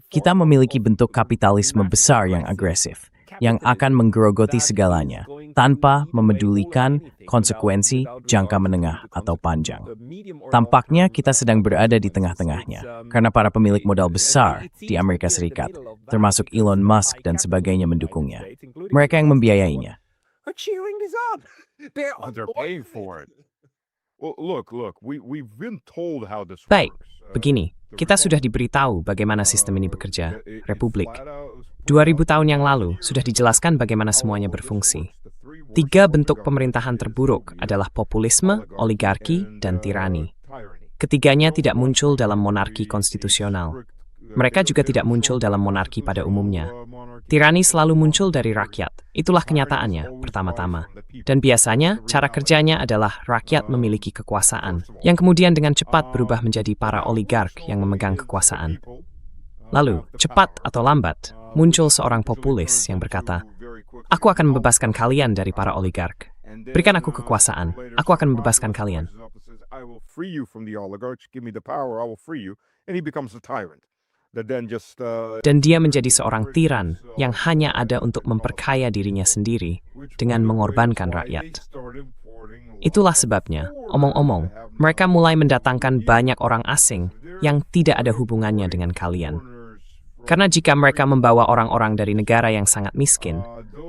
Kita memiliki bentuk kapitalisme besar yang agresif, yang akan menggerogoti segalanya, tanpa memedulikan konsekuensi jangka menengah atau panjang. Tampaknya kita sedang berada di tengah-tengahnya, karena para pemilik modal besar di Amerika Serikat, termasuk Elon Musk dan sebagainya mendukungnya. Mereka yang membiayainya. They're paying for it. Well, look, we've been told how this Baik, works. begini. Kita sudah diberitahu bagaimana sistem ini bekerja. Republik. 2000 tahun yang lalu sudah dijelaskan bagaimana semuanya berfungsi. 3 bentuk pemerintahan terburuk adalah populisme, oligarki, dan tirani. Ketiganya tidak muncul dalam monarki konstitusional. Mereka juga tidak muncul dalam monarki pada umumnya. Tirani selalu muncul dari rakyat. Itulah kenyataannya, pertama-tama. Dan biasanya, cara kerjanya adalah rakyat memiliki kekuasaan, yang kemudian dengan cepat berubah menjadi para oligark yang memegang kekuasaan. Lalu, cepat atau lambat, muncul seorang populis yang berkata, "Aku akan membebaskan kalian dari para oligark. Berikan aku kekuasaan, aku akan membebaskan kalian." I will free you from the oligarchs. Give me the power. I will free you. And he becomes a tyrant. Dan dia menjadi seorang tiran yang hanya ada untuk memperkaya dirinya sendiri dengan mengorbankan rakyat. Itulah sebabnya, omong-omong, mereka mulai mendatangkan banyak orang asing yang tidak ada hubungannya dengan kalian. Karena jika mereka membawa orang-orang dari negara yang sangat miskin,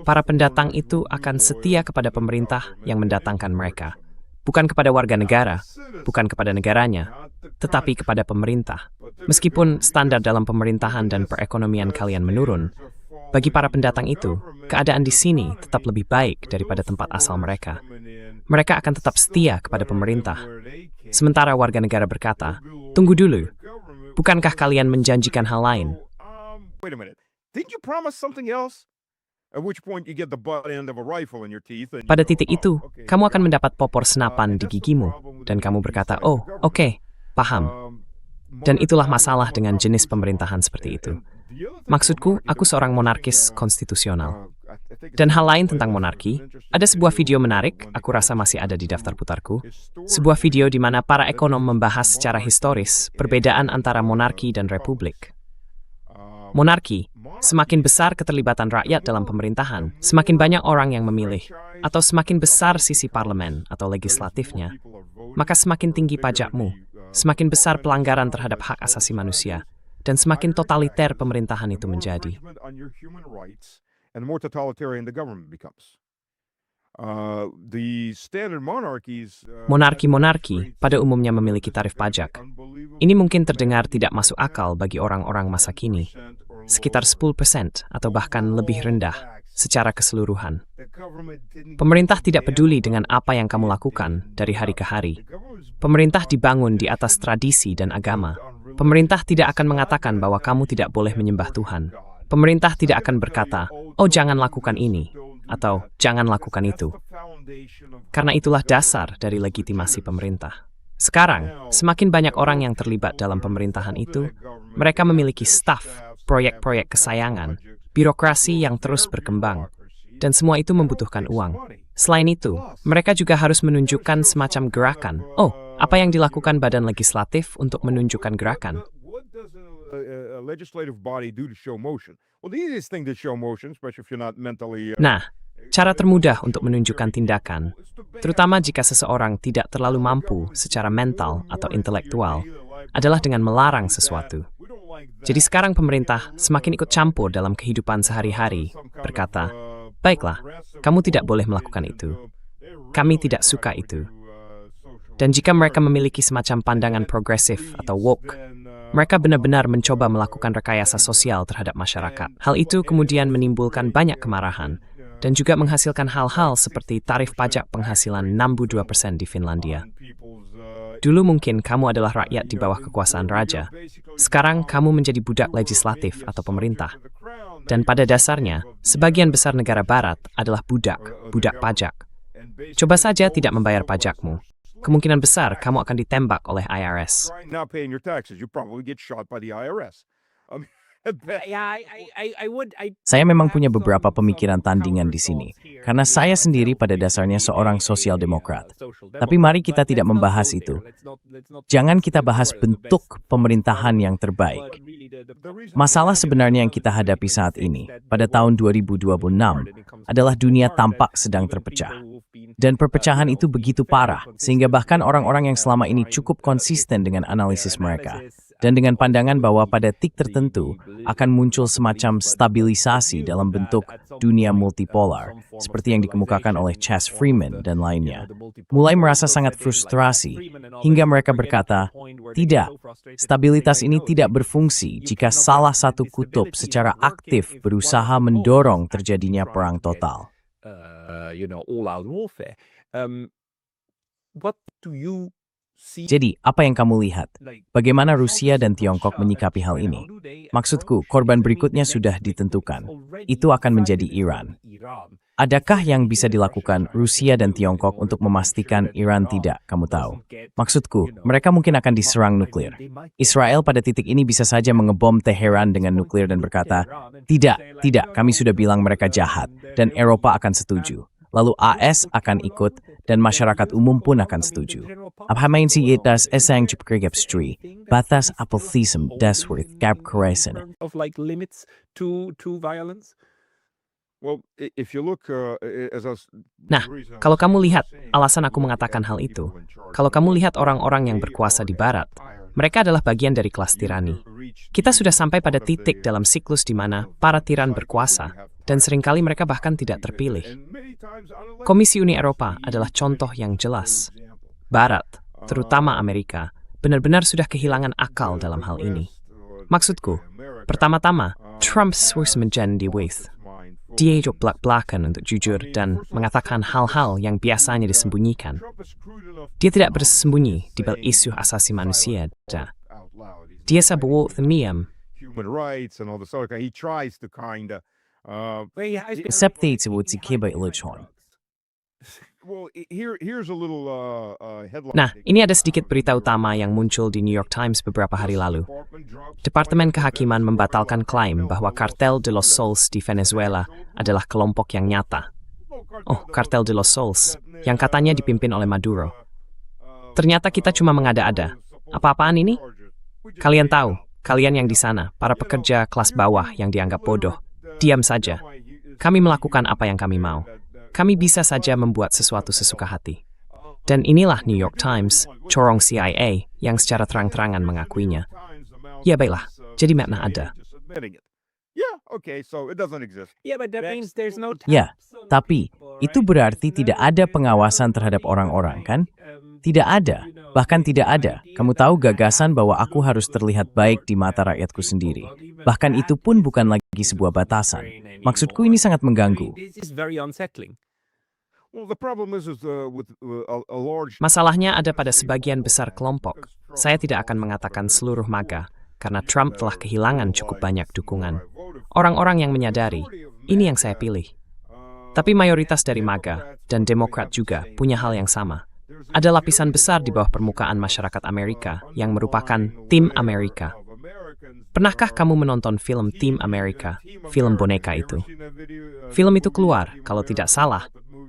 para pendatang itu akan setia kepada pemerintah yang mendatangkan mereka. Bukan kepada warga negara, bukan kepada negaranya, tetapi kepada pemerintah. Meskipun standar dalam pemerintahan dan perekonomian kalian menurun, bagi para pendatang itu, keadaan di sini tetap lebih baik daripada tempat asal mereka. Mereka akan tetap setia kepada pemerintah. Sementara warga negara berkata, "Tunggu dulu, bukankah kalian menjanjikan hal lain?" Wait a minute. Didn't you promise something else? At which point you get the butt end of a rifle in your teeth. Pada titik itu, kamu akan mendapat popor senapan di gigimu, dan kamu berkata, "Oh, oke, paham." Dan itulah masalah dengan jenis pemerintahan seperti itu. Maksudku, aku seorang monarkis konstitusional. Dan hal lain tentang monarki, ada sebuah video menarik, aku rasa masih ada di daftar putarku. Sebuah video di mana para ekonom membahas secara historis perbedaan antara monarki dan republik. Monarki, semakin besar keterlibatan rakyat dalam pemerintahan, semakin banyak orang yang memilih, atau semakin besar sisi parlemen atau legislatifnya, maka semakin tinggi pajakmu, semakin besar pelanggaran terhadap hak asasi manusia, dan semakin totaliter pemerintahan itu menjadi. Monarki-monarki pada umumnya memiliki tarif pajak. Ini mungkin terdengar tidak masuk akal bagi orang-orang masa kini, sekitar 10% atau bahkan lebih rendah secara keseluruhan. Pemerintah tidak peduli dengan apa yang kamu lakukan dari hari ke hari. Pemerintah dibangun di atas tradisi dan agama. Pemerintah tidak akan mengatakan bahwa kamu tidak boleh menyembah Tuhan. Pemerintah tidak akan berkata, "Oh, jangan lakukan ini," atau "jangan lakukan itu." Karena itulah dasar dari legitimasi pemerintah. Sekarang, semakin banyak orang yang terlibat dalam pemerintahan itu, mereka memiliki staf, proyek-proyek kesayangan, birokrasi yang terus berkembang, dan semua itu membutuhkan uang. Selain itu, mereka juga harus menunjukkan semacam gerakan. Oh, apa yang dilakukan badan legislatif untuk menunjukkan gerakan? Nah, cara termudah untuk menunjukkan tindakan, terutama jika seseorang tidak terlalu mampu secara mental atau intelektual, adalah dengan melarang sesuatu. Jadi sekarang pemerintah semakin ikut campur dalam kehidupan sehari-hari, berkata, "Baiklah, kamu tidak boleh melakukan itu. Kami tidak suka itu." Dan jika mereka memiliki semacam pandangan progresif atau woke, mereka benar-benar mencoba melakukan rekayasa sosial terhadap masyarakat. Hal itu kemudian menimbulkan banyak kemarahan, dan juga menghasilkan hal-hal seperti tarif pajak penghasilan 62% di Finlandia. Dulu mungkin kamu adalah rakyat di bawah kekuasaan raja. Sekarang kamu menjadi budak legislatif atau pemerintah. Dan pada dasarnya, sebagian besar negara barat adalah budak pajak. Coba saja tidak membayar pajakmu. Kemungkinan besar kamu akan ditembak oleh IRS. Not paying your taxes, you probably get shot by the IRS. Saya memang punya beberapa pemikiran tandingan di sini, karena saya sendiri pada dasarnya seorang sosial demokrat. Tapi mari kita tidak membahas itu. Jangan kita bahas bentuk pemerintahan yang terbaik. Masalah sebenarnya yang kita hadapi saat ini, pada tahun 2026, adalah dunia tampak sedang terpecah. Dan perpecahan itu begitu parah, sehingga bahkan orang-orang yang selama ini cukup konsisten dengan analisis mereka, dan dengan pandangan bahwa pada titik tertentu akan muncul semacam stabilisasi dalam bentuk dunia multipolar, seperti yang dikemukakan oleh Chas Freeman dan lainnya, mulai merasa sangat frustrasi, hingga mereka berkata, tidak, stabilitas ini tidak berfungsi jika salah satu kutub secara aktif berusaha mendorong terjadinya perang total. All-out warfare. What do you see? Jadi, apa yang kamu lihat? Bagaimana Rusia dan Tiongkok menyikapi hal ini? Maksudku, korban berikutnya sudah ditentukan. Itu akan menjadi Iran. Adakah yang bisa dilakukan Rusia dan Tiongkok untuk memastikan Iran tidak, kamu tahu? Maksudku, mereka mungkin akan diserang nuklir. Israel pada titik ini bisa saja mengebom Teheran dengan nuklir dan berkata, tidak, kami sudah bilang mereka jahat, dan Eropa akan setuju. Lalu AS akan ikut, dan masyarakat umum pun akan setuju. Apamain si itas esang cipkergapstri, batas apelthism desworth gab koresen. Of like limits to violence? Well, if you look, Nah, kalau kamu lihat alasan aku mengatakan hal itu, kalau kamu lihat orang-orang yang berkuasa di barat, mereka adalah bagian dari kelas tirani. Kita sudah sampai pada titik dalam siklus di mana para tiran berkuasa, dan seringkali mereka bahkan tidak terpilih. Komisi Uni Eropa adalah contoh yang jelas. Barat, terutama Amerika, benar-benar sudah kehilangan akal dalam hal ini. Maksudku, pertama-tama, Trump harus menjadi with. Dia hidup belak-belakan untuk jujur dan mengatakan hal-hal yang biasanya disembunyikan. Dia tidak bersembunyi di balik isu asasi manusia. Dia sebuah themiam. human rights and all this other kind. He tries to kind of. Septi si kiba iluchon. Well, here's a little headline. Nah, ini ada sedikit berita utama yang muncul di New York Times beberapa hari lalu. Departemen Kehakiman membatalkan klaim bahwa Cartel de los Sols di Venezuela adalah kelompok yang nyata. Oh, Cartel de los Sols, yang katanya dipimpin oleh Maduro. Ternyata kita cuma mengada-ada. Apa-apaan ini? Kalian tahu, kalian yang di sana, para pekerja kelas bawah yang dianggap bodoh. Diam saja. Kami melakukan apa yang kami mau. Kami bisa saja membuat sesuatu sesuka hati. Dan inilah New York Times, corong CIA, yang secara terang-terangan mengakuinya. Ya baiklah, jadi makna ada. Ya, tapi itu berarti tidak ada pengawasan terhadap orang-orang, kan? Tidak ada, bahkan tidak ada. Kamu tahu gagasan bahwa aku harus terlihat baik di mata rakyatku sendiri. Bahkan itu pun bukan lagi sebuah batasan. Maksudku ini sangat mengganggu. Masalahnya ada pada sebagian besar kelompok. Saya tidak akan mengatakan seluruh MAGA, karena Trump telah kehilangan cukup banyak dukungan. Orang-orang yang menyadari, ini yang saya pilih. Tapi mayoritas dari MAGA dan Demokrat juga punya hal yang sama. Ada lapisan besar di bawah permukaan masyarakat Amerika yang merupakan tim Amerika. Pernahkah kamu menonton film Tim Amerika, film boneka itu? Film itu keluar, kalau tidak salah,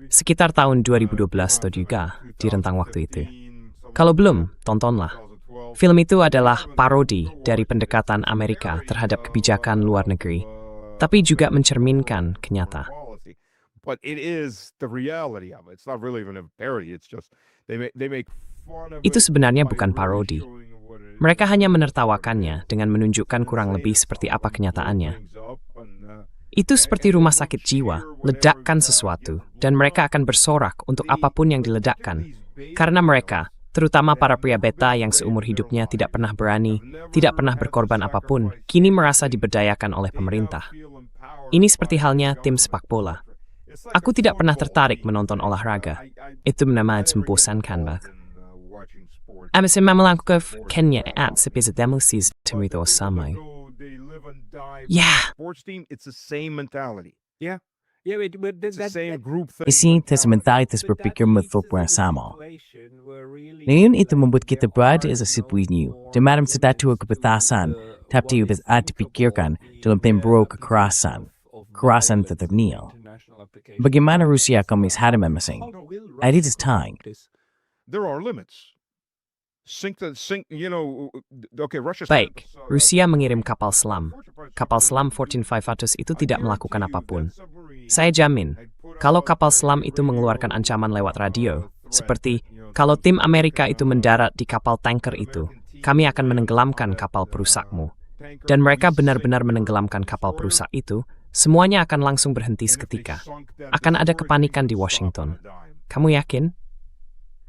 sekitar tahun 2012 atau juga di rentang waktu itu. Kalau belum, tontonlah. Film itu adalah parodi dari pendekatan Amerika terhadap kebijakan luar negeri, tapi juga mencerminkan kenyataan. Itu sebenarnya bukan parodi. Mereka hanya menertawakannya dengan menunjukkan kurang lebih seperti apa kenyataannya. Itu seperti rumah sakit jiwa, ledakkan sesuatu, dan mereka akan bersorak untuk apapun yang diledakkan. Karena mereka, terutama para pria beta yang seumur hidupnya tidak pernah berani, tidak pernah berkorban apapun, kini merasa diberdayakan oleh pemerintah. Ini seperti halnya tim sepak bola. Aku tidak pernah tertarik menonton olahraga. Itu memang membosankan banget. Amesema melakukan Kenya at sepeza demosis temito samai. Yeah. Sports team, it's the same mentality. Yeah, but It's the same group thing. Isi sementara berpikir betul sama. Ngayon itu membuat kita berada di sebuah dan dalam satu kebatasan, tapi bisa dipikirkan dalam pemburu kekerasan tetap nil. Bagaimana Rusia akan melihat masing? At this time, There are limits. Russia. Baik, Rusia mengirim kapal selam. Kapal selam Fortune 500 itu tidak melakukan apapun. Saya jamin, kalau kapal selam itu mengeluarkan ancaman lewat radio, seperti kalau tim Amerika itu mendarat di kapal tanker itu, kami akan menenggelamkan kapal perusakmu. Dan mereka benar-benar menenggelamkan kapal perusak itu, semuanya akan langsung berhenti seketika. Akan ada kepanikan di Washington. Kamu yakin?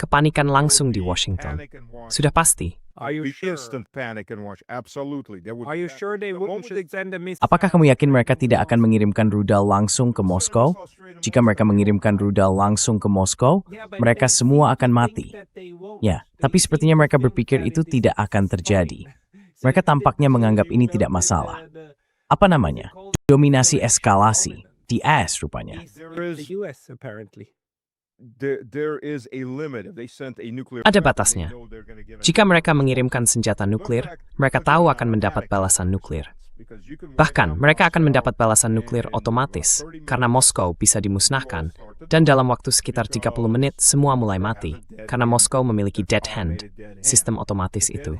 Kepanikan langsung di Washington. Sudah pasti. Are you sure? Instant panic and watch. Absolutely. Are you sure they wouldn't send a missile? apakah kamu yakin mereka tidak akan mengirimkan rudal langsung ke Moskow? Jika mereka mengirimkan rudal langsung ke Moskow, mereka semua akan mati. Ya, tapi sepertinya mereka berpikir itu tidak akan terjadi. Mereka tampaknya menganggap ini tidak masalah. Apa namanya? Dominasi eskalasi. DS rupanya. The US apparently. There is a limit. If they sent a nuclear Ada batasnya. Jika mereka mengirimkan senjata nuklir, mereka tahu akan mendapat balasan nuklir. Bahkan, mereka akan mendapat balasan nuklir otomatis, karena Moskow bisa dimusnahkan, dan dalam waktu sekitar 30 menit semua mulai mati, karena Moskow memiliki dead hand, sistem otomatis itu.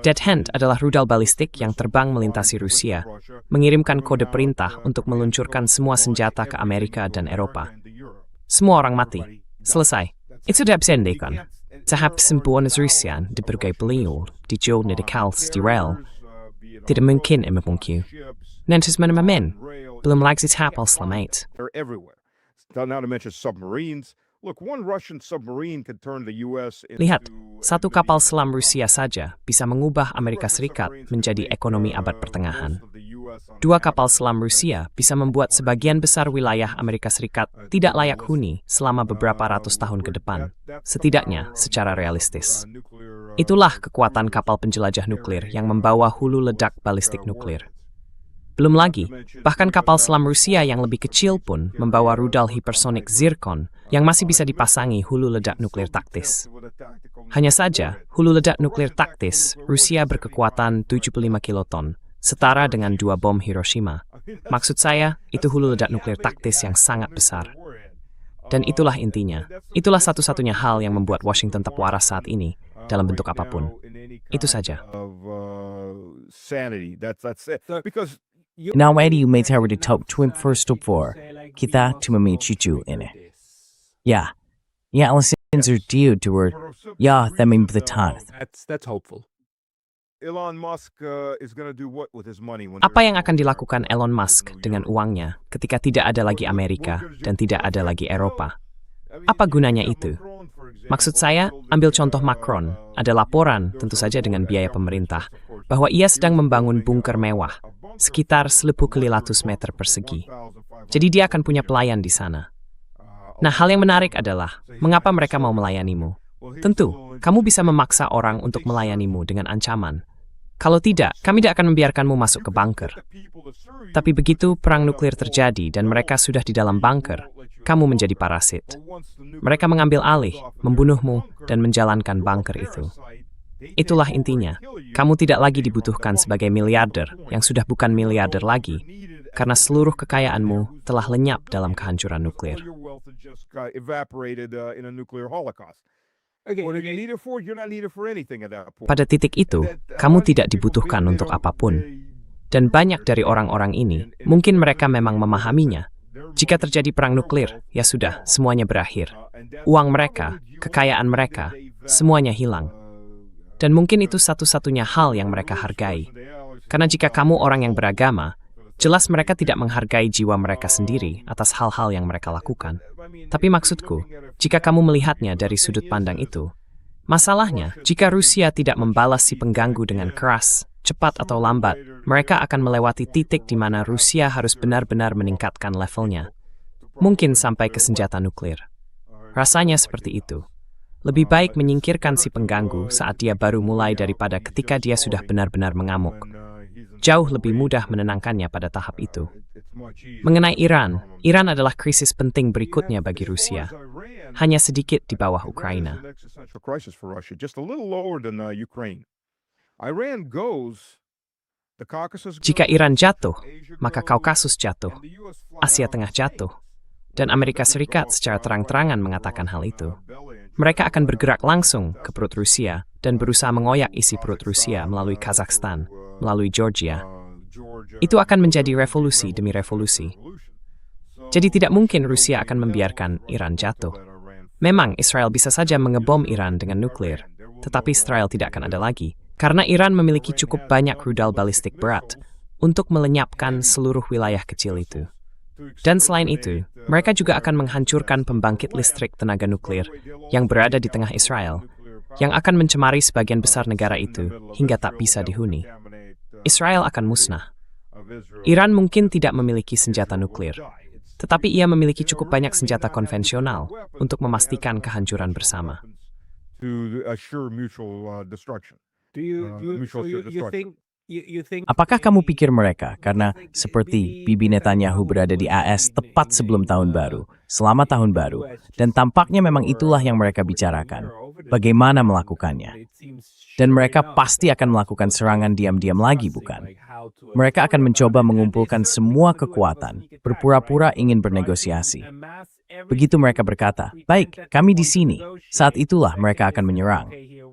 Dead hand adalah rudal balistik yang terbang melintasi Rusia, mengirimkan kode perintah untuk meluncurkan semua senjata ke Amerika dan Eropa. Semua orang mati. Selesai. Itu sudah bisa dilakukan. Tahap sembuhan Rusia di berbagai beliau, di Joe Nedekals, di rel, tidak mungkin memungkinkan. Nanti mana men, belum lagi tahap selamat. They're everywhere. Not to mention submarines. Look, one Russian submarine can turn the US into Lihat, satu kapal selam Rusia saja bisa mengubah Amerika Serikat menjadi ekonomi abad pertengahan. Dua kapal selam Rusia bisa membuat sebagian besar wilayah Amerika Serikat tidak layak huni selama beberapa ratus tahun ke depan, setidaknya secara realistis. Itulah kekuatan kapal penjelajah nuklir yang membawa hulu ledak balistik nuklir. Belum lagi, bahkan kapal selam Rusia yang lebih kecil pun membawa rudal hipersonik Zircon yang masih bisa dipasangi hulu ledak nuklir taktis. Hanya saja, hulu ledak nuklir taktis Rusia berkekuatan 75 kiloton, setara dengan 2 bom Hiroshima. Maksud saya, itu hulu ledak nuklir taktis yang sangat besar. Dan itulah intinya. Itulah satu-satunya hal yang membuat Washington tetap waras saat ini, dalam bentuk apapun. Itu saja. Now, Eddie, may tahu di top 24 kita cuma cucu ini. Ya, alasan dia toward ya, that means the tanah. That's hopeful. Elon Musk is going to do what with his money when Apa yang akan dilakukan Elon Musk dengan uangnya ketika tidak ada lagi Amerika dan tidak ada lagi Eropa? Apa gunanya itu? Maksud saya, ambil contoh Macron. Ada laporan, tentu saja dengan biaya pemerintah, bahwa ia sedang membangun bunker mewah, sekitar 10.000 meter persegi. Jadi dia akan punya pelayan di sana. Nah, hal yang menarik adalah, mengapa mereka mau melayanimu? Tentu, kamu bisa memaksa orang untuk melayanimu dengan ancaman. Kalau tidak, kami tidak akan membiarkanmu masuk ke bunker. Tapi begitu perang nuklir terjadi dan mereka sudah di dalam bunker, kamu menjadi parasit. Mereka mengambil alih, membunuhmu, dan menjalankan bunker itu. Itulah intinya. Kamu tidak lagi dibutuhkan sebagai miliarder yang sudah bukan miliarder lagi, karena seluruh kekayaanmu telah lenyap dalam kehancuran nuklir. Pada titik itu, kamu tidak dibutuhkan untuk apapun. Dan banyak dari orang-orang ini, mungkin mereka memang memahaminya. Jika terjadi perang nuklir, ya sudah, semuanya berakhir. Uang mereka, kekayaan mereka, semuanya hilang. Dan mungkin itu satu-satunya hal yang mereka hargai. Karena jika kamu orang yang beragama, jelas mereka tidak menghargai jiwa mereka sendiri atas hal-hal yang mereka lakukan. Tapi maksudku, jika kamu melihatnya dari sudut pandang itu, masalahnya, jika Rusia tidak membalas si pengganggu dengan keras, cepat atau lambat, mereka akan melewati titik di mana Rusia harus benar-benar meningkatkan levelnya. Mungkin sampai ke senjata nuklir. Rasanya seperti itu. Lebih baik menyingkirkan si pengganggu saat dia baru mulai daripada ketika dia sudah benar-benar mengamuk. Jauh lebih mudah menenangkannya pada tahap itu. Mengenai Iran, Iran adalah krisis penting berikutnya bagi Rusia. Hanya sedikit di bawah Ukraina. Jika Iran jatuh, maka Kaukasus jatuh, Asia Tengah jatuh, dan Amerika Serikat secara terang-terangan mengatakan hal itu. Mereka akan bergerak langsung ke perut Rusia dan berusaha mengoyak isi perut Rusia melalui Kazakhstan, melalui Georgia. Itu akan menjadi revolusi demi revolusi. Jadi tidak mungkin Rusia akan membiarkan Iran jatuh. Memang Israel bisa saja mengebom Iran dengan nuklir, tetapi Israel tidak akan ada lagi, karena Iran memiliki cukup banyak rudal balistik berat untuk melenyapkan seluruh wilayah kecil itu. Dan selain itu, mereka juga akan menghancurkan pembangkit listrik tenaga nuklir yang berada di tengah Israel, yang akan mencemari sebagian besar negara itu hingga tak bisa dihuni. Israel akan musnah. Iran mungkin tidak memiliki senjata nuklir, tetapi ia memiliki cukup banyak senjata konvensional untuk memastikan kehancuran bersama. Apakah kamu pikir mereka, karena seperti Bibi Netanyahu berada di AS tepat sebelum tahun baru, selama tahun baru, dan tampaknya memang itulah yang mereka bicarakan, bagaimana melakukannya. Dan mereka pasti akan melakukan serangan diam-diam lagi, bukan? Mereka akan mencoba mengumpulkan semua kekuatan, berpura-pura ingin bernegosiasi. Begitu mereka berkata, baik, kami di sini, saat itulah mereka akan menyerang.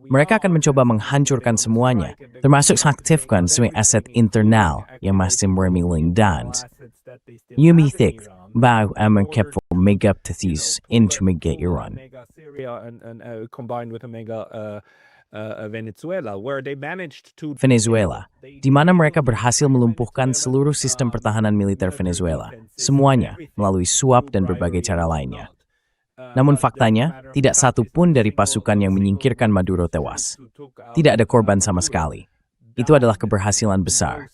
Mereka akan mencoba menghancurkan semuanya, termasuk mengaktifkan semua aset internal yang masih bermiling-dan. Yumi Thik, bahwa mengkepul megaptethis into mega Iran. Venezuela, di mana mereka berhasil melumpuhkan seluruh sistem pertahanan militer Venezuela, semuanya melalui suap dan berbagai cara lainnya. Namun faktanya, tidak satu pun dari pasukan yang menyingkirkan Maduro tewas. Tidak ada korban sama sekali. Itu adalah keberhasilan besar.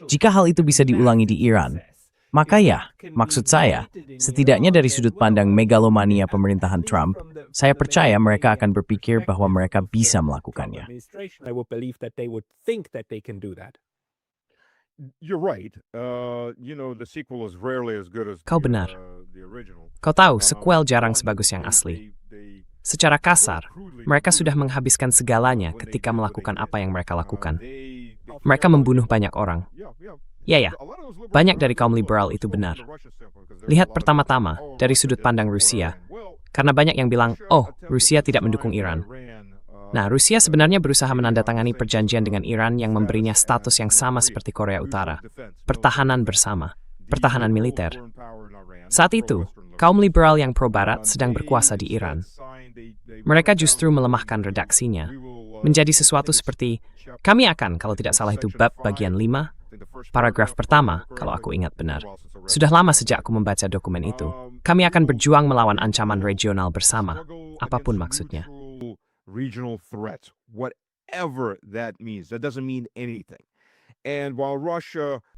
Jika hal itu bisa diulangi di Iran, maka ya, maksud saya, setidaknya dari sudut pandang megalomania pemerintahan Trump, saya percaya mereka akan berpikir bahwa mereka bisa melakukannya. Kau benar. Kau tahu, sequel jarang sebagus yang asli. Secara kasar, mereka sudah menghabiskan segalanya ketika melakukan apa yang mereka lakukan. Mereka membunuh banyak orang. Ya, banyak dari kaum liberal itu benar. Lihat pertama-tama dari sudut pandang Rusia, karena banyak yang bilang, oh, Rusia tidak mendukung Iran. Nah, Rusia sebenarnya berusaha menandatangani perjanjian dengan Iran yang memberinya status yang sama seperti Korea Utara, pertahanan bersama, pertahanan militer. Saat itu, kaum liberal yang pro-barat sedang berkuasa di Iran. Mereka justru melemahkan redaksinya, menjadi sesuatu seperti, kami akan, kalau tidak salah itu bab bagian 5, paragraf pertama, kalau aku ingat benar. Sudah lama sejak aku membaca dokumen itu. Kami akan berjuang melawan ancaman regional bersama, apapun maksudnya.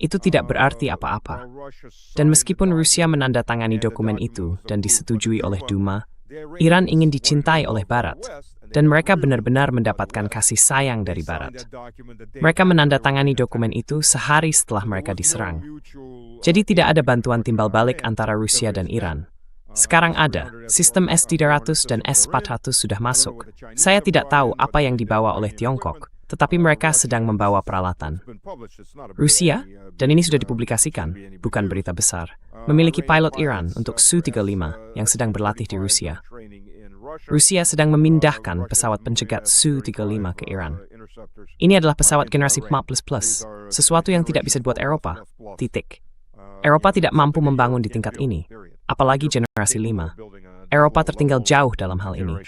Itu tidak berarti apa-apa. Dan meskipun Rusia menandatangani dokumen itu dan disetujui oleh Duma, Iran ingin dicintai oleh Barat, dan mereka benar-benar mendapatkan kasih sayang dari Barat. Mereka menandatangani dokumen itu sehari setelah mereka diserang. Jadi tidak ada bantuan timbal balik antara Rusia dan Iran. Sekarang ada, sistem S-300 dan S-400 sudah masuk. Saya tidak tahu apa yang dibawa oleh Tiongkok, tetapi mereka sedang membawa peralatan. Rusia, dan ini sudah dipublikasikan, bukan berita besar, memiliki pilot Iran untuk Su-35 yang sedang berlatih di Rusia. Rusia sedang memindahkan pesawat pencegat Su-35 ke Iran. Ini adalah pesawat generasi 4++, sesuatu yang tidak bisa dibuat Eropa. Titik. Eropa tidak mampu membangun di tingkat ini, apalagi generasi 5. Eropa tertinggal jauh dalam hal ini.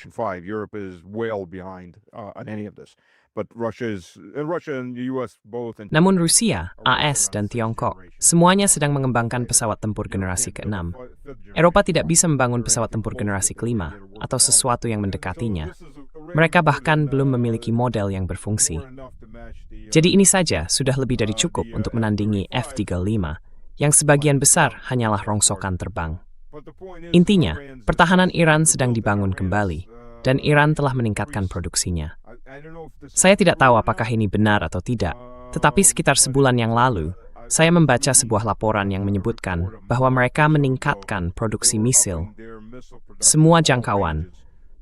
Namun Rusia, AS, dan Tiongkok semuanya sedang mengembangkan pesawat tempur generasi ke-6. Eropa tidak bisa membangun pesawat tempur generasi ke-5 atau sesuatu yang mendekatinya. Mereka bahkan belum memiliki model yang berfungsi. Jadi ini saja sudah lebih dari cukup untuk menandingi F-35, yang sebagian besar hanyalah rongsokan terbang. Intinya, pertahanan Iran sedang dibangun kembali. dan Iran telah meningkatkan produksinya. Saya tidak tahu apakah ini benar atau tidak, tetapi sekitar sebulan yang lalu, saya membaca sebuah laporan yang menyebutkan bahwa mereka meningkatkan produksi misil, semua jangkauan,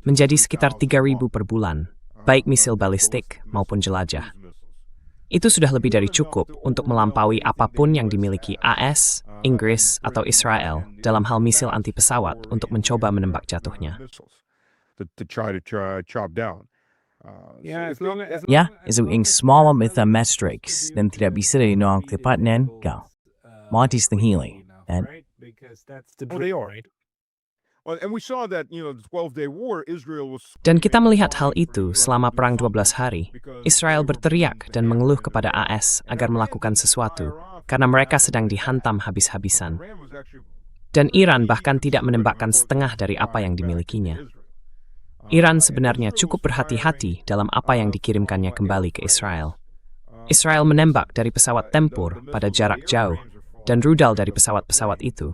menjadi sekitar 3.000 per bulan, baik misil balistik maupun jelajah. Itu sudah lebih dari cukup untuk melampaui apapun yang dimiliki AS, Inggris, atau Israel dalam hal misil anti-pesawat untuk mencoba menembak jatuhnya. Ya, itu ing small mitha mestrix dan tidak bisa dinong tepatnen kau. Montis tenghili, and Dan kita melihat hal itu selama Perang 12 hari. Israel berteriak dan mengeluh kepada AS agar melakukan sesuatu, karena mereka sedang dihantam habis-habisan. Dan Iran bahkan tidak menembakkan setengah dari apa yang dimilikinya. Iran sebenarnya cukup berhati-hati dalam apa yang dikirimkannya kembali ke Israel. Israel menembak dari pesawat tempur pada jarak jauh, dan rudal dari pesawat-pesawat itu,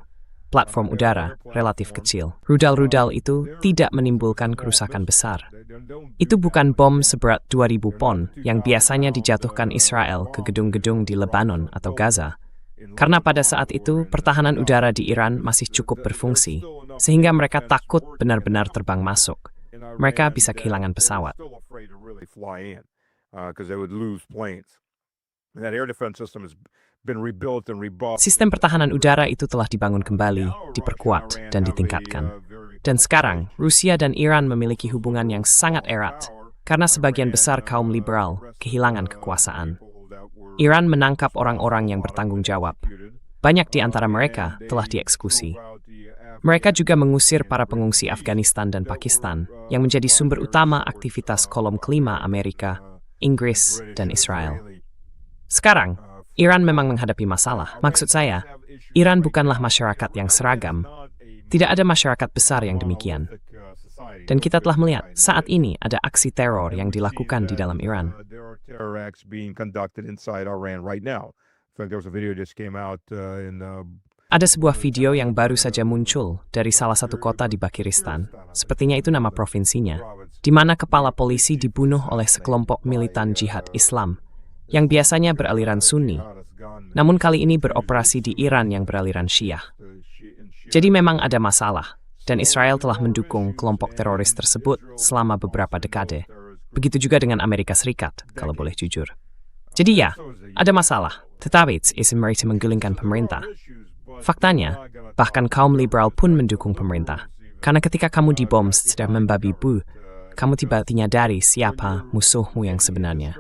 platform udara, relatif kecil. Rudal-rudal itu tidak menimbulkan kerusakan besar. Itu bukan bom seberat 2.000 pon yang biasanya dijatuhkan Israel ke gedung-gedung di Lebanon atau Gaza. Karena pada saat itu, pertahanan udara di Iran masih cukup berfungsi, sehingga mereka takut benar-benar terbang masuk. Mereka bisa kehilangan pesawat. Sistem pertahanan udara itu telah dibangun kembali, diperkuat, dan ditingkatkan. Dan sekarang, Rusia dan Iran memiliki hubungan yang sangat erat, karena sebagian besar kaum liberal kehilangan kekuasaan. Iran menangkap orang-orang yang bertanggung jawab. Banyak di antara mereka telah dieksekusi. Mereka juga mengusir para pengungsi Afghanistan dan Pakistan yang menjadi sumber utama aktivitas kolom kelima Amerika, Inggris, dan Israel. Sekarang, Iran memang menghadapi masalah. Maksud saya, Iran bukanlah masyarakat yang seragam. Tidak ada masyarakat besar yang demikian. Dan kita telah melihat saat ini ada aksi teror yang dilakukan di dalam Iran. Ada sebuah video yang baru saja muncul dari salah satu kota di Bakiristan, sepertinya itu nama provinsinya, di mana kepala polisi dibunuh oleh sekelompok militan jihad Islam, yang biasanya beraliran Sunni, namun kali ini beroperasi di Iran yang beraliran Syiah. Jadi memang ada masalah, dan Israel telah mendukung kelompok teroris tersebut selama beberapa dekade. Begitu juga dengan Amerika Serikat, kalau boleh jujur. Jadi ya, ada masalah, tetapi isim mereka menggulingkan pemerintah. Faktanya, bahkan kaum liberal pun mendukung pemerintah. Karena ketika kamu dibom secara membabi bu, kamu tiba-tiba dari siapa musuhmu yang sebenarnya.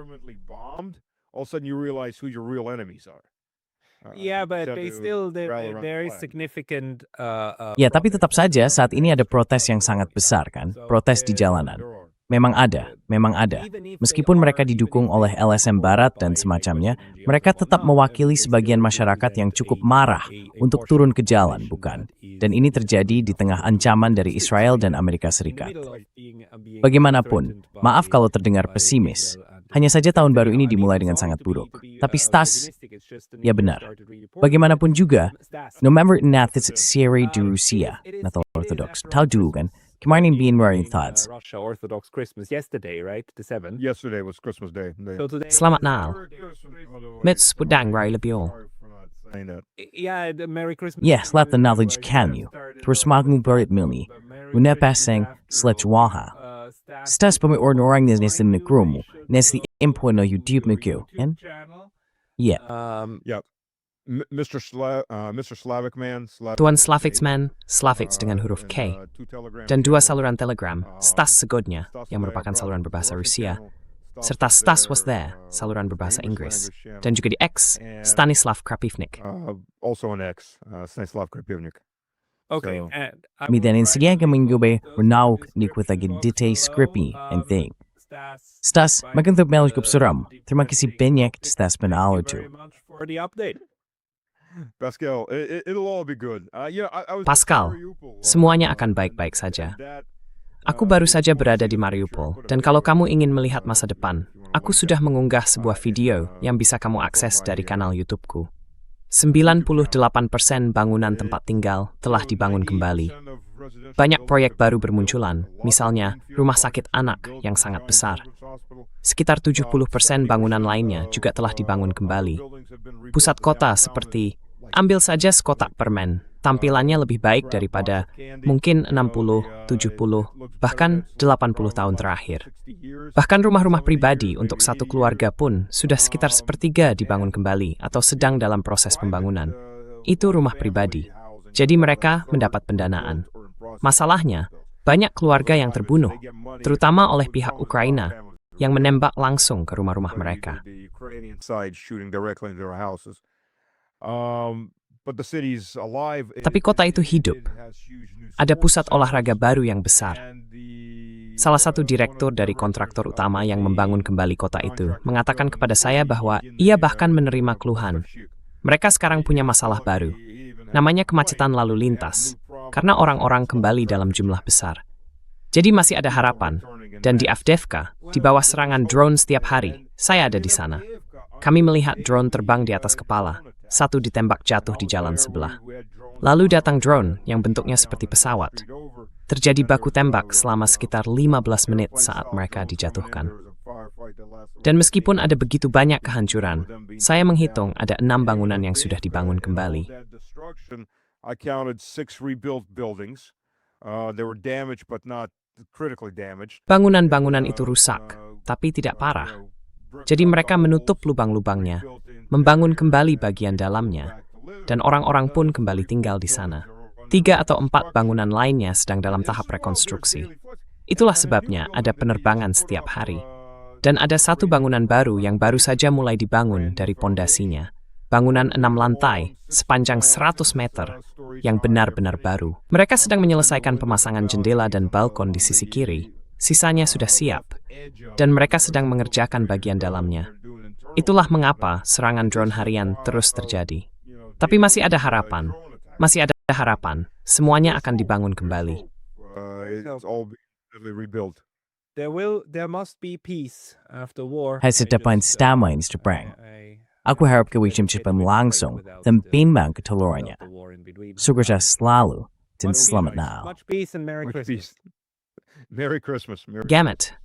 Ya, tapi tetap saja saat ini ada protes yang sangat besar kan, protes di jalanan. Memang ada. Meskipun mereka didukung oleh LSM Barat dan semacamnya, mereka tetap mewakili sebagian masyarakat yang cukup marah untuk turun ke jalan, bukan? Dan ini terjadi di tengah ancaman dari Israel dan Amerika Serikat. Bagaimanapun, maaf kalau terdengar pesimis. Hanya saja tahun baru ini dimulai dengan sangat buruk. Tapi Stas, ya benar. Bagaimanapun juga, November 9 Siri di Rusia, Natal Orthodox. Tahu dulu kan? Kemarin bin wearing thoughts. Russia Orthodox Christmas yesterday, right? The 7th. Yesterday was Christmas Day. Selamat Natal. Mits budang rai lebih. Yeah, Merry Christmas. Yes, let the knowledge can you. Terus magmu berit milni. Unepaseng sletchwaha. Stas pami orang nes in the room. Nes the import no you deep mku. And yeah. Yep. Mr. Slavic Man. Tuan Slavics Man, Slavics dengan huruf K, dan 2 saluran telegram, Stas Segodnya, yang merupakan saluran berbahasa Rusia, serta Stas Was There, saluran berbahasa Inggris, dan juga di X, Stanislav Krapivnik. Also on X, Stanislav Krapivnik. Okay. Midanin sige kaminggobe renauk ni kwitagi dite scripty and thing. Stas, magandang melos kupsuram. Terima kasih banyak Stas penalo tu. For the update. Pascal, it'll all be good. Pascal, semuanya akan baik-baik saja. Aku baru saja berada di Mariupol, dan kalau kamu ingin melihat masa depan, aku sudah mengunggah sebuah video yang bisa kamu akses dari kanal YouTube-ku. 98% bangunan tempat tinggal telah dibangun kembali. banyak proyek baru bermunculan, misalnya rumah sakit anak yang sangat besar. Sekitar 70% bangunan lainnya juga telah dibangun kembali. Pusat kota seperti, ambil saja sekotak permen, tampilannya lebih baik daripada mungkin 60, 70, bahkan 80 tahun terakhir. Bahkan rumah-rumah pribadi untuk satu keluarga pun sudah sekitar sepertiga dibangun kembali atau sedang dalam proses pembangunan. Itu rumah pribadi. Jadi mereka mendapat pendanaan. Masalahnya, banyak keluarga yang terbunuh, terutama oleh pihak Ukraina, yang menembak langsung ke rumah-rumah mereka. Tapi kota itu hidup. Ada pusat olahraga baru yang besar. Salah satu direktur dari kontraktor utama yang membangun kembali kota itu mengatakan kepada saya bahwa ia bahkan menerima keluhan. Mereka sekarang punya masalah baru. Namanya kemacetan lalu lintas, karena orang-orang kembali dalam jumlah besar. Jadi masih ada harapan. Dan di Avdiivka, di bawah serangan drone setiap hari, saya ada di sana. Kami melihat drone terbang di atas kepala, satu ditembak jatuh di jalan sebelah. Lalu datang drone yang bentuknya seperti pesawat. Terjadi baku tembak selama sekitar 15 menit saat mereka dijatuhkan. Dan meskipun ada begitu banyak kehancuran, saya menghitung ada 6 bangunan yang sudah dibangun kembali. Bangunan-bangunan itu rusak, tapi tidak parah. Jadi mereka menutup lubang-lubangnya, membangun kembali bagian dalamnya, dan orang-orang pun kembali tinggal di sana. 3 atau 4 bangunan lainnya sedang dalam tahap rekonstruksi. Itulah sebabnya ada penerbangan setiap hari. Dan ada satu bangunan baru yang baru saja mulai dibangun dari pondasinya. Bangunan 6 lantai, sepanjang 100 meter, yang benar-benar baru. Mereka sedang menyelesaikan pemasangan jendela dan balkon di sisi kiri. Sisanya sudah siap. Dan mereka sedang mengerjakan bagian dalamnya. Itulah mengapa serangan drone harian terus terjadi. Tapi masih ada harapan. Masih ada harapan. Semuanya akan dibangun kembali. There must be peace after war. Hai sedepan damai, Mr. Brang. Aku harap kewijim cepat langsung dan bimbang ketelurannya. Sukses selalu dan selamat Natal. Much peace and Merry Christmas. Merry Christmas. Gamut.